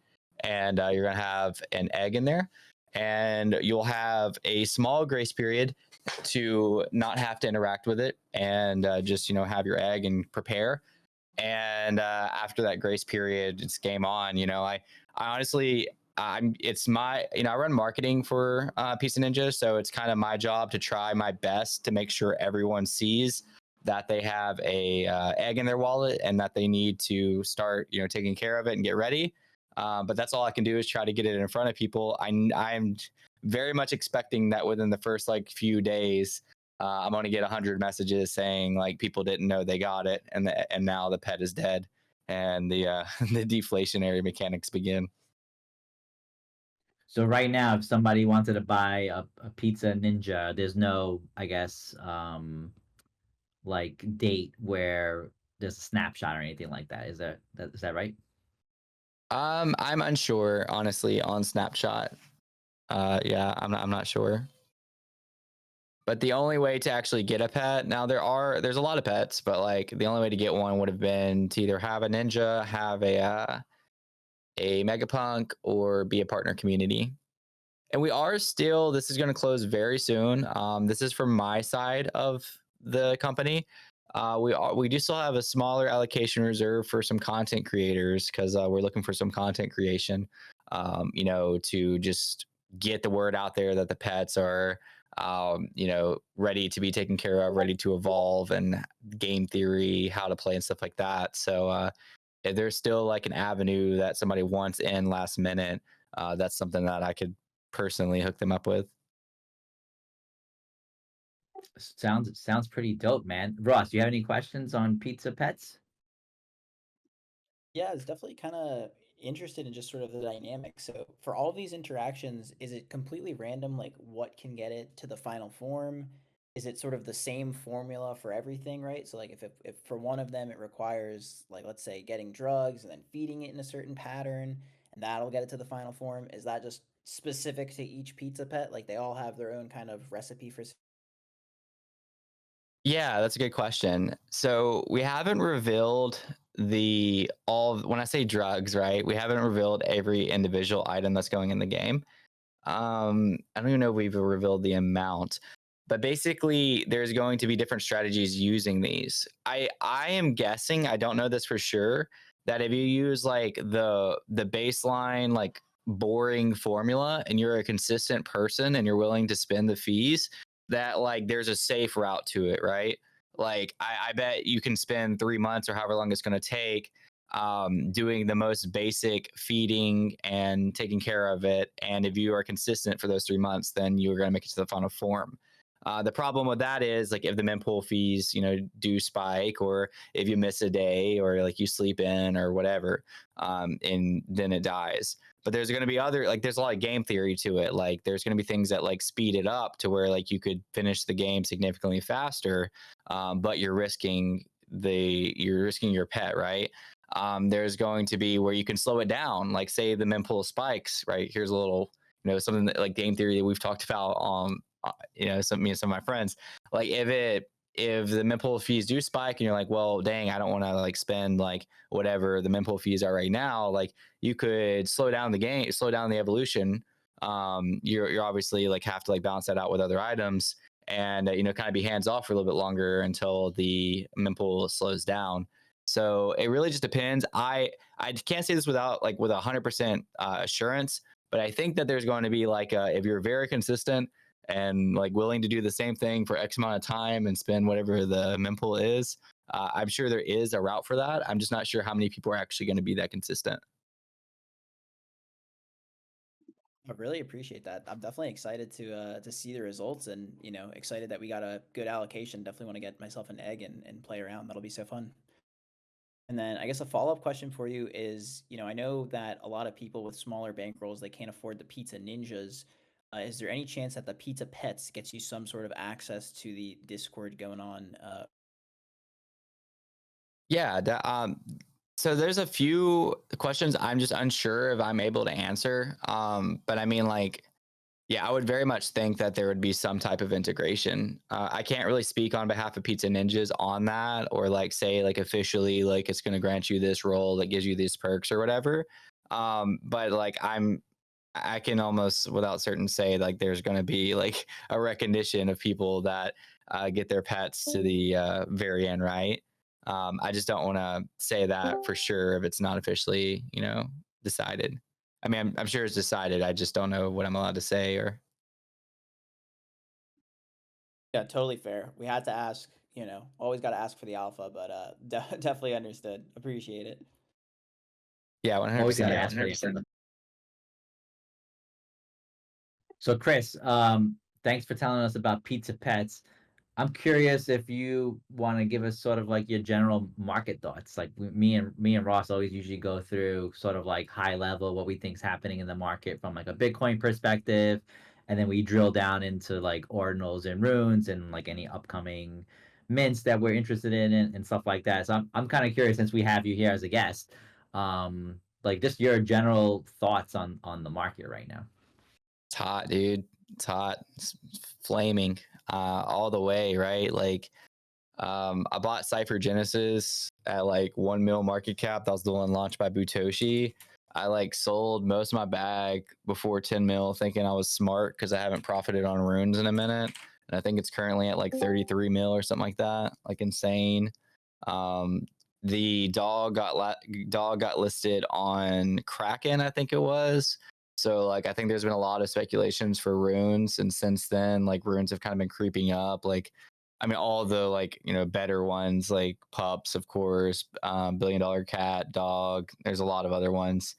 and you're going to have an egg in there, and you'll have a small grace period to not have to interact with it, and just have your egg and prepare. And after that grace period, it's game on. I honestly, it's my, I run marketing for Pizza Ninja, so it's kind of my job to try my best to make sure everyone sees that they have a egg in their wallet and that they need to start taking care of it and get ready. But that's all I can do, is try to get it in front of people. I'm very much expecting that within the first few days, I'm going to get 100 messages saying like people didn't know they got it, and now the pet is dead, and the the deflationary mechanics begin. So right now, if somebody wanted to buy a Pizza Ninja, there's no, I guess, like date where there's a snapshot or anything like that. Is that right? I'm unsure, honestly, on Snapchat. Yeah, I'm not sure. But the only way to actually get a pet now, there's a lot of pets, but like the only way to get one would have been to either have a ninja, have a megapunk, or be a partner community. And we are still, this is going to close very soon. This is from my side of the company. We do still have a smaller allocation reserve for some content creators because we're looking for some content creation, to just get the word out there that the pets are, ready to be taken care of, ready to evolve, and game theory, how to play, and stuff like that. So if there's still like an avenue that somebody wants in last minute, that's something that I could personally hook them up with. Sounds pretty dope, man. Ross, do you have any questions on Pizza Pets? Yeah, it's definitely kind of interested in just sort of the dynamic. So for all of these interactions, is it completely random, like what can get it to the final form? Is it sort of the same formula for everything, right? So like if for one of them it requires like let's say getting drugs and then feeding it in a certain pattern and that'll get it to the final form, is that just specific to each pizza pet? Like they all have their own kind of recipe for Yeah, that's a good question. So we haven't revealed when I say drugs, right? We haven't revealed every individual item that's going in the game. I don't even know if we've revealed the amount, but basically there's going to be different strategies using these. I am guessing, I don't know this for sure, that if you use like the baseline like boring formula and you're a consistent person and you're willing to spend the fees, that like there's a safe route to it, right? Like I bet you can spend 3 months or however long it's going to take doing the most basic feeding and taking care of it. And if you are consistent for those 3 months, then you're going to make it to the final form. The problem with that is like if the mempool fees, do spike, or if you miss a day, or like you sleep in or whatever, and then it dies. But there's going to be there's a lot of game theory to it. Like there's going to be things that like speed it up to where like you could finish the game significantly faster, but you're risking your pet, right? There's going to be where you can slow it down, like say the mempool spikes, right? Here's a little, something that, like game theory that we've talked about, me and some of my friends. Like if the mempool fees do spike and you're like, well, dang, I don't want to like spend like whatever the mempool fees are right now, like you could slow down the game, slow down the evolution. You're obviously like have to like balance that out with other items, and kind of be hands off for a little bit longer until the mempool slows down. So it really just depends. I can't say this with 100% assurance, but I think that there's going to be like if you're very consistent and like willing to do the same thing for X amount of time and spend whatever the mempool is, I'm sure there is a route for that. I'm just not sure how many people are actually going to be that consistent. I really appreciate that. I'm definitely excited to see the results and excited that we got a good allocation. Definitely want to get myself an egg and play around. That'll be so fun. And then I guess a follow-up question for you is, I know that a lot of people with smaller bankrolls, they can't afford the pizza ninjas. Is there any chance that the pizza pets gets you some sort of access to the Discord going on? Yeah. So there's a few questions I'm just unsure if I'm able to answer. But I mean, like, yeah, I would very much think that there would be some type of integration. I can't really speak on behalf of Pizza Ninjas on that, or like say like officially like it's going to grant you this role that gives you these perks or whatever. But like I can almost without certain say like there's going to be like a recognition of people that get their pets to the very end, right? I just don't want to say that for sure if it's not officially, decided. I mean, I'm sure it's decided. I just don't know what I'm allowed to say or. Yeah, totally fair. We had to ask, always got to ask for the alpha, but definitely understood. Appreciate it. Yeah, Always 100%. gotta Yeah, ask for 100%. yourself. So Chris, thanks for telling us about Pizza Pets. I'm curious if you want to give us sort of like your general market thoughts. Like me and Ross always usually go through sort of like high level what we think's happening in the market from like a Bitcoin perspective, and then we drill down into like ordinals and runes and like any upcoming mints that we're interested in and stuff like that. So I'm kind of curious since we have you here as a guest, like just your general thoughts on the market right now. It's hot, dude. It's hot. It's flaming all the way, right? Like, I bought Cypher Genesis at like 1 mil market cap. That was the one launched by Butoshi. I like sold most of my bag before 10 mil, thinking I was smart because I haven't profited on runes in a minute. And I think it's currently at like 33 mil or something like that, like insane. Um, the dog got listed on Kraken, I think it was. So like I think there's been a lot of speculations for runes, and since then, like runes have kind of been creeping up. Like, I mean, all the like better ones like pups, of course, billion dollar cat, dog. There's a lot of other ones.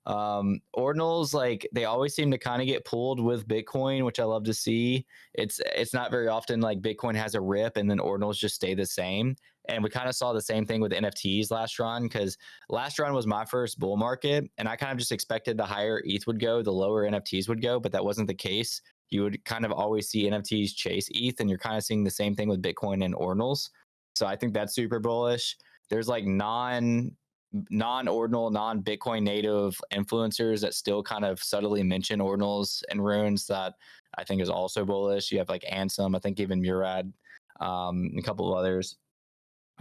Ordinals, like they always seem to kind of get pulled with Bitcoin, which I love to see. It's not very often like Bitcoin has a rip and then ordinals just stay the same. And we kind of saw the same thing with NFTs last run, because last run was my first bull market, and I kind of just expected the higher ETH would go, the lower NFTs would go, but that wasn't the case. You would kind of always see NFTs chase ETH, and you're kind of seeing the same thing with Bitcoin and ordinals. So I think that's super bullish. There's like non-ordinal, non-Bitcoin native influencers that still kind of subtly mention ordinals and runes that I think is also bullish. You have like Ansem, I think even Murad, a couple of others.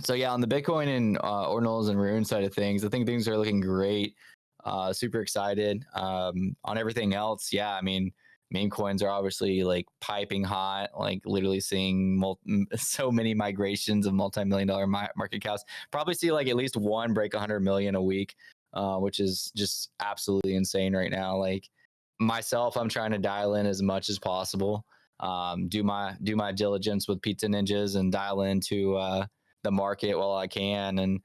So yeah, on the Bitcoin and ordinals and rune side of things, I think things are looking great. Super excited. On everything else, yeah, I mean, meme coins are obviously like piping hot, like literally seeing so many migrations of multi-million dollar market caps. Probably see like at least one break 100 million a week, which is just absolutely insane right now. Like myself, I'm trying to dial in as much as possible. Do my diligence with pizza ninjas and dial into the market while I can. And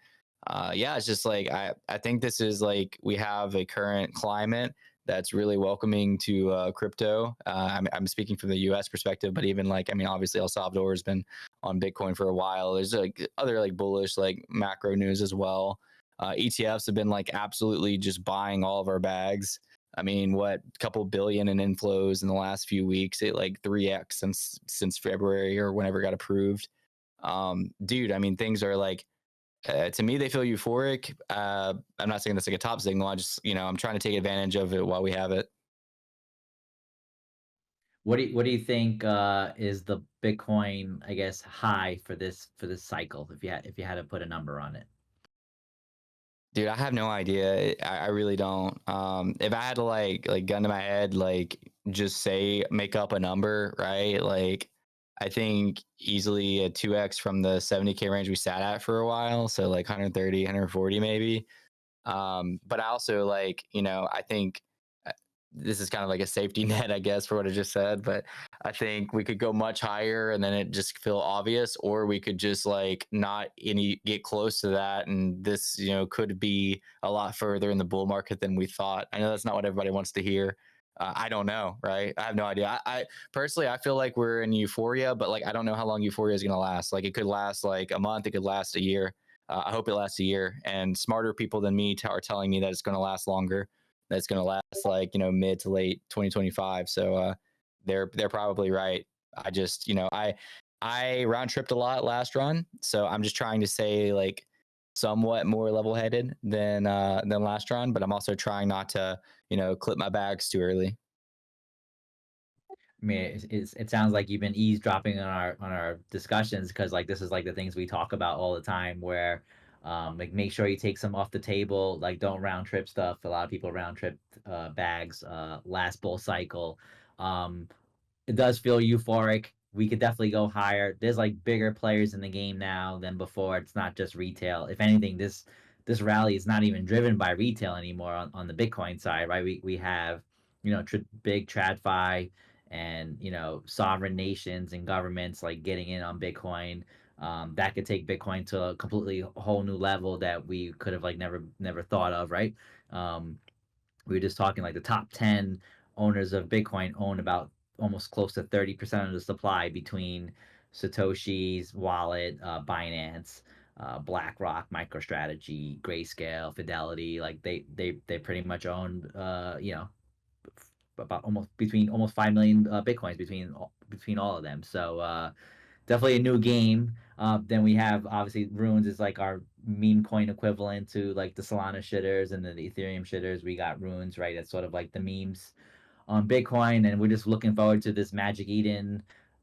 yeah, it's just like I think this is like we have a current climate that's really welcoming to crypto. I'm speaking from the U.S. perspective, but even like, I mean, obviously El Salvador has been on Bitcoin for a while. There's like other like bullish like macro news as well. ETFs have been like absolutely just buying all of our bags. I mean, what, a couple billion in inflows in the last few weeks? It like 3x since February or whenever it got approved. Dude, I mean, things are like to me they feel euphoric. I'm not saying that's like a top signal. I just I'm trying to take advantage of it while we have it. What do you think is the Bitcoin, I guess, high for this cycle if you had to put a number on it? Dude, I have no idea. I really don't. If I had to like gun to my head, like just say make up a number, right? Like I think easily a 2x from the 70K range we sat at for a while. So like 130, 140 maybe. But I also like, I think this is kind of like a safety net, I guess, for what I just said. But I think we could go much higher and then it just feel obvious, or we could just like not any get close to that. And this, could be a lot further in the bull market than we thought. I know that's not what everybody wants to hear. I don't know, right? I have no idea. I personally, I feel like we're in euphoria, but like I don't know how long euphoria is going to last. Like it could last like a month, it could last a year. I hope it lasts a year. And smarter people than me are telling me that it's going to last longer. That's going to last like mid to late 2025. So they're probably right. I just I round tripped a lot last run, so I'm just trying to say like somewhat more level headed than last run, but I'm also trying not to clip my bags too early. I mean, it sounds like you've been eavesdropping on our discussions because like this is like the things we talk about all the time. Where, like make sure you take some off the table. Like don't round trip stuff. A lot of people round trip bags last bull cycle. Um, it does feel euphoric. We could definitely go higher. There's like bigger players in the game now than before. It's not just retail. If anything, this rally is not even driven by retail anymore on the Bitcoin side, right? We have big TradFi and sovereign nations and governments like getting in on Bitcoin. That could take Bitcoin to a completely whole new level that we could have like never thought of, right? Um, we were just talking like the top 10 owners of Bitcoin own about almost close to 30% of the supply between Satoshi's wallet, Binance, BlackRock, MicroStrategy, Grayscale, Fidelity. Like they pretty much own about almost 5 million bitcoins between all of them. So definitely a new game. Then we have obviously Runes is like our meme coin equivalent to like the Solana shitters and the Ethereum shitters. We got Runes, right? That's sort of like the memes on Bitcoin, and we're just looking forward to this Magic Eden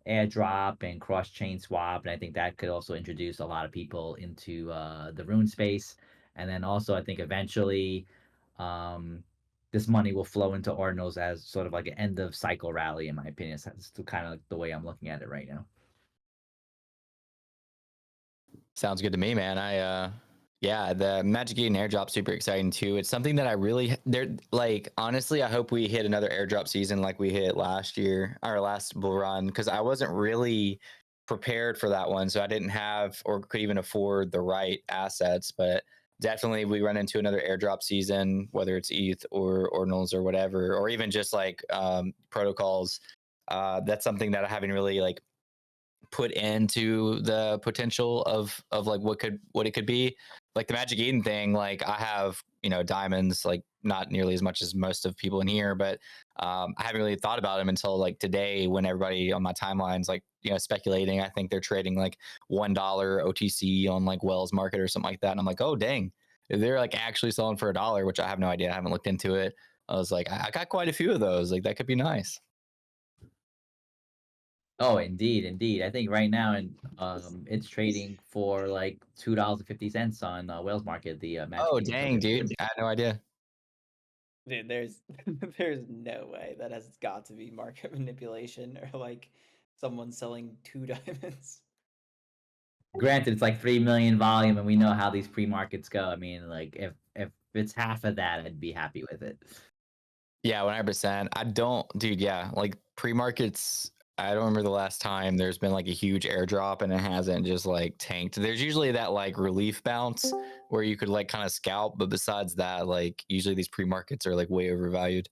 airdrop and cross chain swap. And I think that could also introduce a lot of people into the Rune space. And then also, I think eventually, um, this money will flow into Ordinals as sort of like an end of cycle rally, in my opinion. So that's kind of like the way I'm looking at it right now. Sounds good to me, man. Yeah, the Magic Eden airdrop super exciting too. It's something that I really they're like honestly, I hope we hit another airdrop season like we hit last year, our last bull run, because I wasn't really prepared for that one, so I didn't have or could even afford the right assets. But definitely, we run into another airdrop season, whether it's ETH or Ordinals or whatever, or even just like protocols. That's something that I haven't really like put into the potential of like what it could be. Like the Magic Eden thing, like I have, diamonds, like not nearly as much as most of people in here, but I haven't really thought about them until like today when everybody on my timeline's like, speculating. I think they're trading like $1 OTC on like Wells Market or something like that. And I'm like, oh dang, they're like actually selling for $1, which I have no idea. I haven't looked into it. I was like, I got quite a few of those. Like that could be nice. Oh, indeed, indeed. I think right now, and it's trading for like $2.50 on Whales Market, the Magic Oh Eden dang, token. dude. I had no idea. Dude, there's there's no way that has got to be market manipulation or like someone selling two diamonds. Granted, it's like 3 million volume, and we know how these pre-markets go. I mean, like if it's half of that, I'd be happy with it. Yeah, 100%. I don't, dude. Yeah, like pre-markets. I don't remember the last time there's been like a huge airdrop and it hasn't just like tanked. There's usually that like relief bounce where you could like kind of scalp, but besides that, like usually these pre-markets are like way overvalued.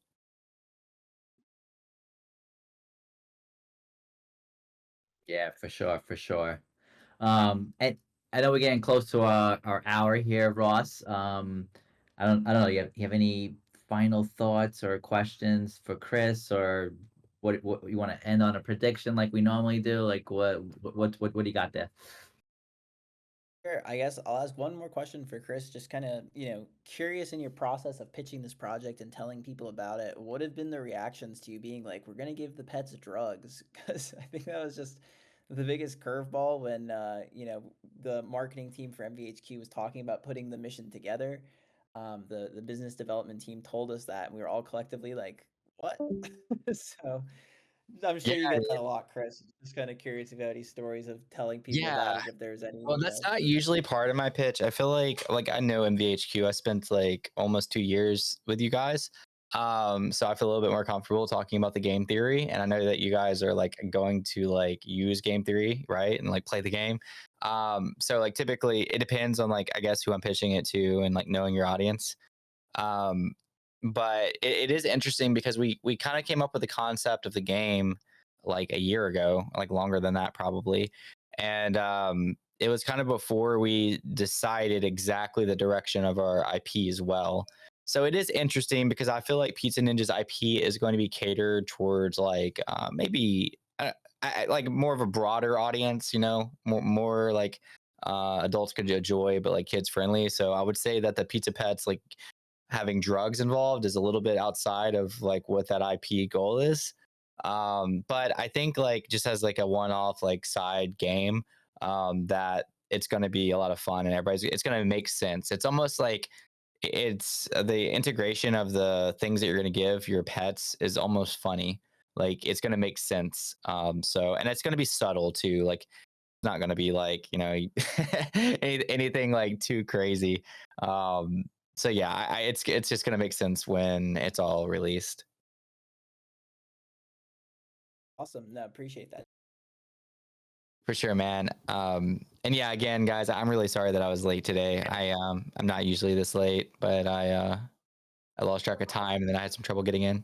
Yeah, for sure, for sure. And I know we're getting close to our hour here, Ross. I don't know. You have any final thoughts or questions for Chris, or what you want to end on a prediction like we normally do? Like what do you got there? Sure. I guess I'll ask one more question for Chris. Just kind of, curious in your process of pitching this project and telling people about it. What have been the reactions to you being like, we're going to give the pets drugs? Because I think that was just the biggest curveball when, the marketing team for MVHQ was talking about putting the mission together. The business development team told us that, and we were all collectively like, what? So I'm Yeah, sure you get that a lot, Chris. Just kind of curious about any stories of telling people yeah. about it, if there's any, Well, that's not usually part of my pitch. I feel like I know MVHQ. I spent like almost 2 years with you guys. So I feel a little bit more comfortable talking about the game theory. And I know that you guys are like going to like use game theory, right? And like play the game. So like typically it depends on like I guess who I'm pitching it to and like knowing your audience. Um, but it is interesting because we kind of came up with the concept of the game like a year ago, like longer than that probably. And it was kind of before we decided exactly the direction of our IP as well. So it is interesting because I feel like Pizza Ninja's IP is going to be catered towards like maybe like more of a broader audience, more like adults could enjoy, but like kids friendly. So I would say that the Pizza Pets like having drugs involved is a little bit outside of like what that IP goal is. But I think like just as like a one-off like side game, that it's going to be a lot of fun and it's going to make sense. It's almost like it's the integration of the things that you're going to give your pets is almost funny. Like it's going to make sense. And it's going to be subtle too. Like it's not going to be like, anything like too crazy. Um, so yeah, it's just gonna make sense when it's all released. awesome. No, appreciate that. For sure, man. And yeah, again, guys, I'm really sorry that I was late today. I'm not usually this late, but I lost track of time and then I had some trouble getting in.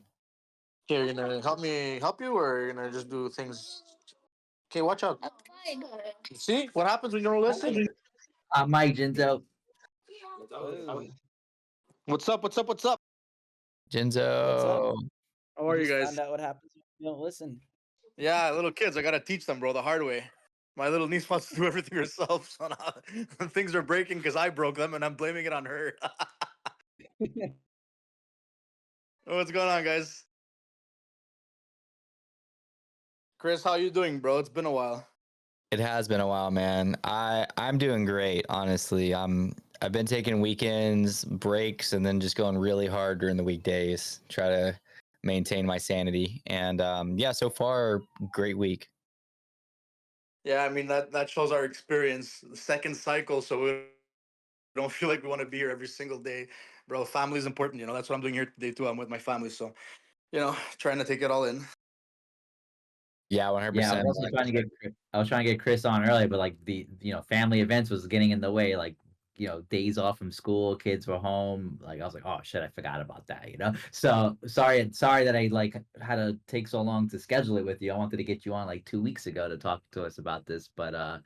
Here, you're gonna help me help you, or you're gonna just do things Okay, watch out. See what happens when you don't listen? Mike Jinzo. Ooh, What's up? What's up? What's up? Jinzo. what's up? How are you just guys? found out what happens when you don't listen. Yeah, little kids. I gotta teach them, bro, the hard way. My little niece wants to do everything herself, so now things are breaking because I broke them, and I'm blaming it on her. What's going on, guys? Chris, how you doing, bro? It's been a while. It has been a while, man. I'm doing great, honestly. I've been taking weekends, breaks, and then just going really hard during the weekdays, try to maintain my sanity. And yeah, so far, great week. Yeah, I mean that shows our experience. The second cycle, so we don't feel like we want to be here every single day, bro. Family's important, you know. That's what I'm doing here today too. I'm with my family, so trying to take it all in. Yeah, Yeah, 100%. I was trying to get Chris on earlier, but like the family events was getting in the way. Like days off from school, kids were home. Like I was like, oh shit, I forgot about that. So sorry that I like had to take so long to schedule it with you. I wanted to get you on like 2 weeks ago to talk to us about this, but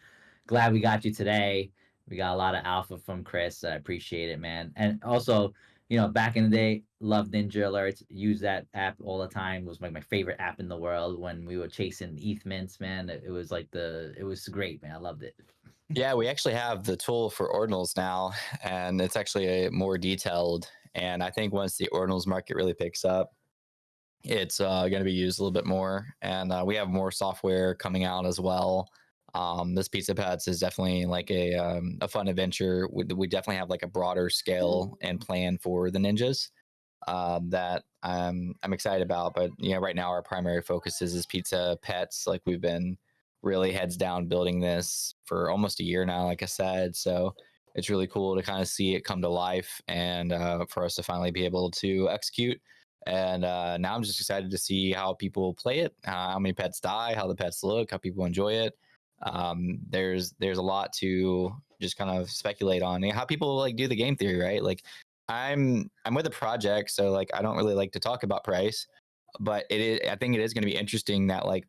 glad we got you today. We got a lot of alpha from Chris. I appreciate it, man. And also, back in the day, love Ninja Alerts. Use that app all the time. It was like my favorite app in the world when we were chasing ETH mints, man. It was like it was great, man. I loved it. Yeah, we actually have the tool for ordinals now, and it's actually more detailed. And I think once the ordinals market really picks up, it's going to be used a little bit more. And we have more software coming out as well. This Pizza Pets is definitely like a fun adventure. We definitely have like a broader scale and plan for the ninjas that I'm excited about. But right now our primary focus is Pizza Pets. Like we've been really heads down building this for almost a year now, like I said. So it's really cool to kind of see it come to life and for us to finally be able to execute. And now I'm just excited to see how people play it, how many pets die, how the pets look, how people enjoy it. There's a lot to just kind of speculate on how people like do the game theory, right? Like I'm with a project, so like I don't really like to talk about price, but I think it is going to be interesting that like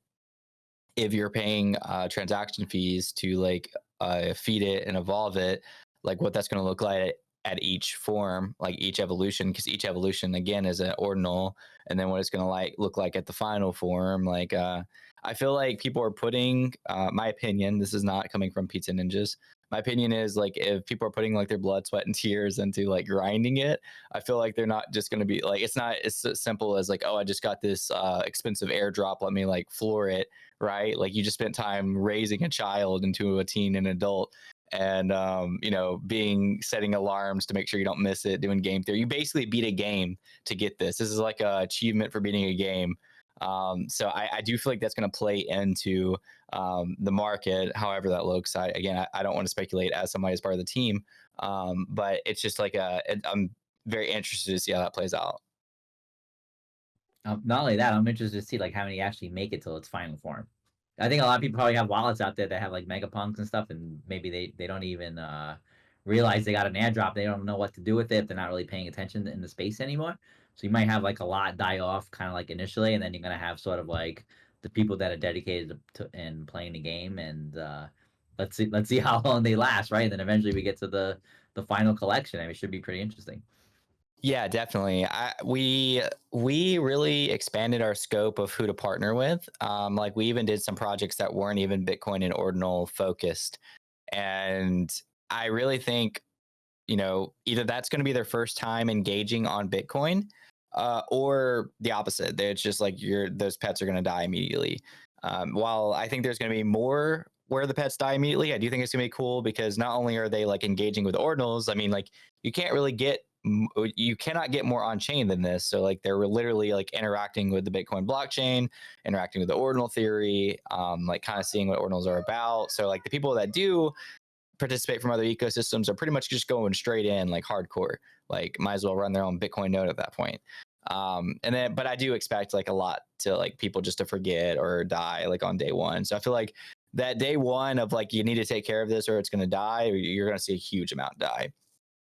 if you're paying transaction fees to like feed it and evolve it, like what that's going to look like at each form, like each evolution, because each evolution again is an ordinal, and then what it's going to like look like at the final form. Like I feel like people are putting my opinion. This is not coming from Pizza Ninjas. My opinion is like if people are putting like their blood, sweat, and tears into like grinding it, I feel like they're not just going to be like it's not as simple as like, oh, I just got this expensive airdrop, let me like floor it, right? Like you just spent time raising a child into a teen and adult, and being setting alarms to make sure you don't miss it, doing game theory. You basically beat a game to get this. This is like a achievement for beating a game. So I do feel like that's going to play into the market, however that looks. I don't want to speculate as somebody as part of the team, but it's just like I'm very interested to see how that plays out. Not only that, I'm interested to see like how many actually make it till its final form. I think a lot of people probably have wallets out there that have like megapunks and stuff, and maybe they don't even realize they got an airdrop. They don't know what to do with it if they're not really paying attention in the space anymore. So you might have like a lot die off kind of like initially, and then you're gonna have sort of like the people that are dedicated to and playing the game, and let's see how long they last, right? And then eventually we get to the final collection. I mean, it should be pretty interesting. Yeah, definitely. We really expanded our scope of who to partner with. Like we even did some projects that weren't even Bitcoin and Ordinal focused, and I really think either that's going to be their first time engaging on Bitcoin, or the opposite. It's just like those pets are going to die immediately. While I think there's going to be more where the pets die immediately, I do think it's going to be cool because not only are they like engaging with ordinals, I mean, like you cannot get more on chain than this. So like they're literally like interacting with the Bitcoin blockchain, interacting with the ordinal theory, like kind of seeing what ordinals are about. So like the people that do participate from other ecosystems are pretty much just going straight in like hardcore, like might as well run their own Bitcoin node at that point. But I do expect like a lot to like people just to forget or die like on day one. So I feel like that day one of like you need to take care of this or it's going to die, or you're going to see a huge amount die.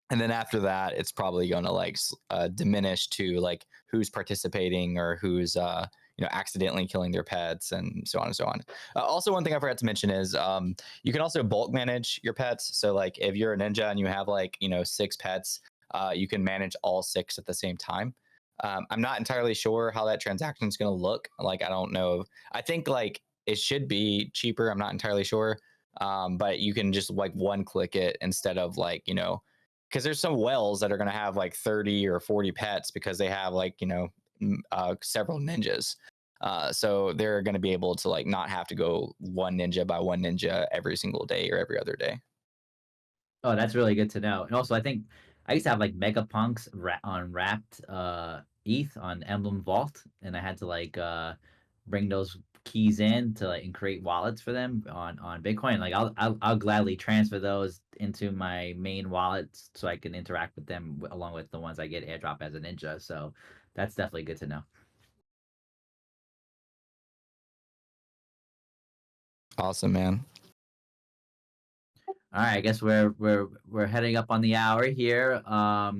And then after that, it's probably going to like diminish to like who's participating or who's accidentally killing their pets and so on and so on. Also, one thing I forgot to mention is you can also bulk manage your pets. So like if you're a ninja and you have like 6 pets, you can manage all 6 at the same time. I'm not entirely sure how that transaction is going to look. Like, I don't know. I think like it should be cheaper. I'm not entirely sure. But you can just like one click it instead of like, because there's some whales that are going to have like 30 or 40 pets because they have like, several ninjas. So they're going to be able to like not have to go one ninja by one ninja every single day or every other day. Oh, that's really good to know. And also, I think I used to have like Mega Punks on wrapped ETH on Emblem Vault, and I had to like bring those keys in to like and create wallets for them on Bitcoin. Like I'll gladly transfer those into my main wallets so I can interact with them along with the ones I get airdrop as a ninja. So that's definitely good to know. Awesome, man. All right, I guess we're heading up on the hour here. I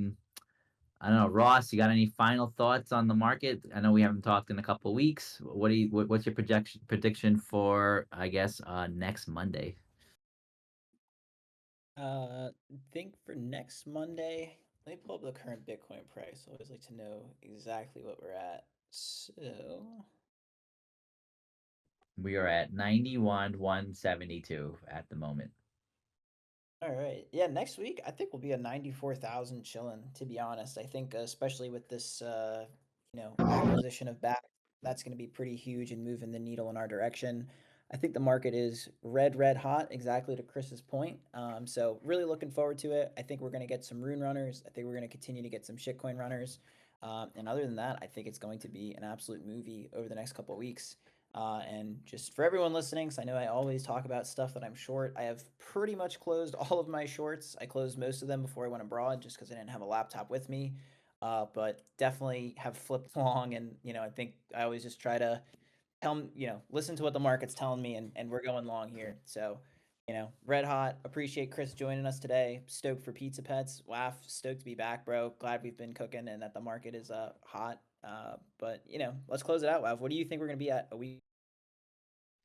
don't know, Ross, you got any final thoughts on the market? I know we haven't talked in a couple of weeks. What's your prediction for, I guess, next Monday? Think for next Monday. Let me pull up the current Bitcoin price. I always like to know exactly what we're at. So, We are at 91,172 at the moment. all right. Yeah, next week I think we'll be at 94,000 chilling, to be honest. I think especially with this acquisition of back, that's going to be pretty huge and moving the needle in our direction. I think the market is red hot, exactly to Chris's point. So really looking forward to it. I think we're going to get some Rune runners. I think we're going to continue to get some shitcoin runners. And other than that, I think it's going to be an absolute movie over the next couple of weeks. And just for everyone listening, because I know I always talk about stuff that I'm short, I have pretty much closed all of my shorts. I closed most of them before I went abroad just because I didn't have a laptop with me. But definitely have flipped long. And, I think I always just try to listen to what the market's telling me, and we're going long here. So, red hot. Appreciate Chris joining us today. Stoked for Pizza Pets. Waf, stoked to be back, bro. Glad we've been cooking and that the market is hot. But let's close it out, Waf. What do you think we're gonna be at a week?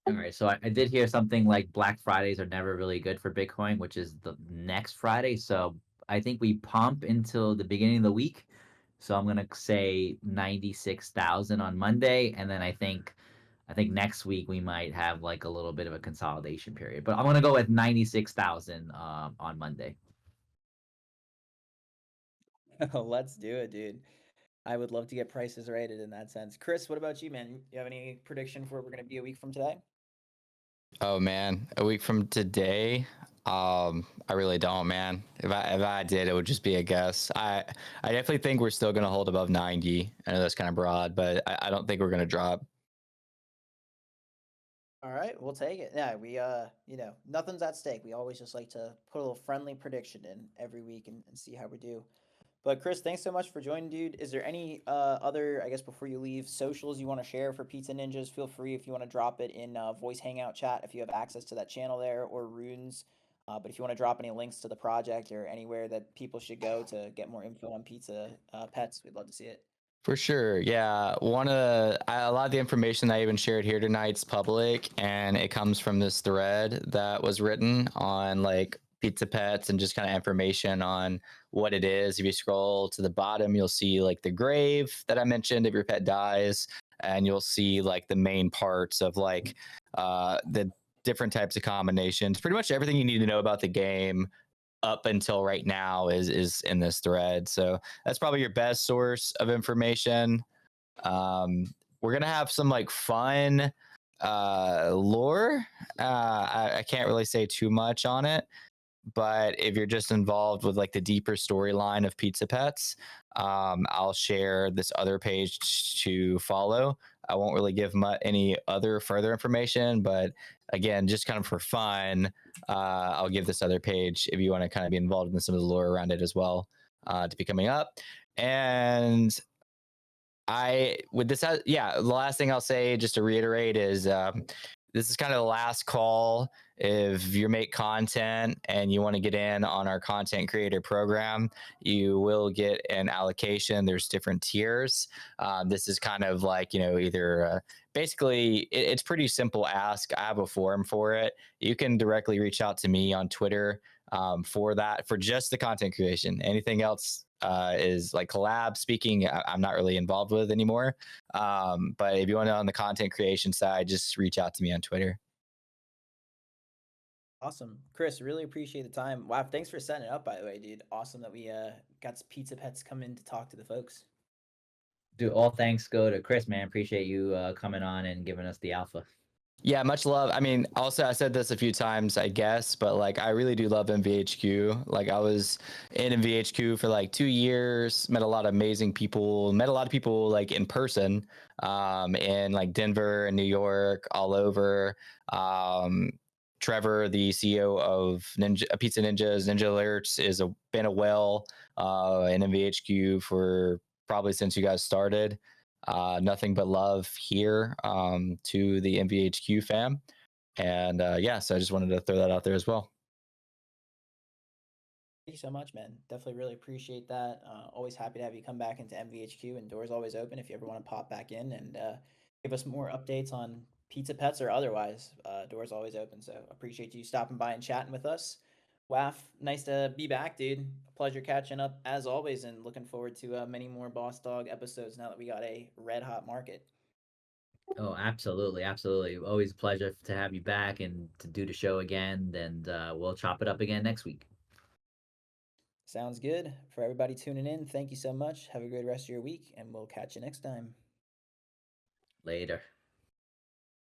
All right, so I did hear something like Black Fridays are never really good for Bitcoin, which is the next Friday. So I think we pump until the beginning of the week. So I'm gonna say 96,000 on Monday, and then I think next week we might have like a little bit of a consolidation period. But I'm gonna go with 96,000 on Monday. Let's do it, dude. I would love to get prices rated in that sense. Chris, what about you, man? You have any prediction for where we're gonna be a week from today? Oh man, a week from today, I really don't, man. If I did, it would just be a guess. I definitely think we're still gonna hold above 90. I know that's kind of broad, but I don't think we're gonna drop. All right, we'll take it. Yeah, we nothing's at stake. We always just like to put a little friendly prediction in every week and see how we do. But Chris, thanks so much for joining, dude. Is there any other, I guess, before you leave, socials you want to share for Pizza Ninjas? Feel free if you want to drop it in voice hangout chat if you have access to that channel there, or Runes. But if you want to drop any links to the project or anywhere that people should go to get more info on Pizza Pets, we'd love to see it. For sure. Yeah. A lot of the information that I even shared here tonight's public, and it comes from this thread that was written on like Pizza Pets and just kind of information on what it is. If you scroll to the bottom, you'll see like the grave that I mentioned if your pet dies, and you'll see like the main parts of like the different types of combinations. Pretty much everything you need to know about the game up until right now is in this thread. So that's probably your best source of information. We're gonna have some like fun lore. I can't really say too much on it, but if you're just involved with like the deeper storyline of Pizza Pets, I'll share this other page to follow. I won't really give any other further information, but again, just kind of for fun, I'll give this other page if you want to kind of be involved in some of the lore around it as well, to be coming up. And with this, the last thing I'll say, just to reiterate, is this is kind of the last call if you make content and you want to get in on our content creator program, you will get an allocation. There's different tiers. This is kind of like, either basically it's pretty simple ask. I have a forum for it. You can directly reach out to me on Twitter for that, for just the content creation. Anything else is like collab speaking, I'm not really involved with anymore. But if you want to on the content creation side, just reach out to me on Twitter. Awesome. Chris, really appreciate the time. Wow, thanks for setting it up, by the way, dude. Awesome that we got some pizza pets come in to talk to the folks. Dude, all thanks go to Chris, man. Appreciate you coming on and giving us the alpha. Yeah, much love. I mean, also I said this a few times, I guess, but like I really do love MVHQ. Like I was in MVHQ for like 2 years, met a lot of amazing people, met a lot of people like in person, in like Denver and New York, all over. Trevor, the CEO of Pizza Ninjas, Ninja Alerts, been a whale in MVHQ for probably since you guys started. Nothing but love here to the MVHQ fam. And yeah, so I just wanted to throw that out there as well. Thank you so much, man. Definitely really appreciate that. Always happy to have you come back into MVHQ, and doors always open if you ever want to pop back in and give us more updates on pizza pets or otherwise. Doors always open. So appreciate you stopping by and chatting with us. Waf, nice to be back, dude. Pleasure catching up as always, and looking forward to many more Boss Dog episodes now that we got a red hot market. Oh, absolutely, absolutely. Always a pleasure to have you back and to do the show again. And we'll chop it up again next week. Sounds good. For everybody tuning in, thank you so much. Have a good rest of your week, and we'll catch you next time. Later.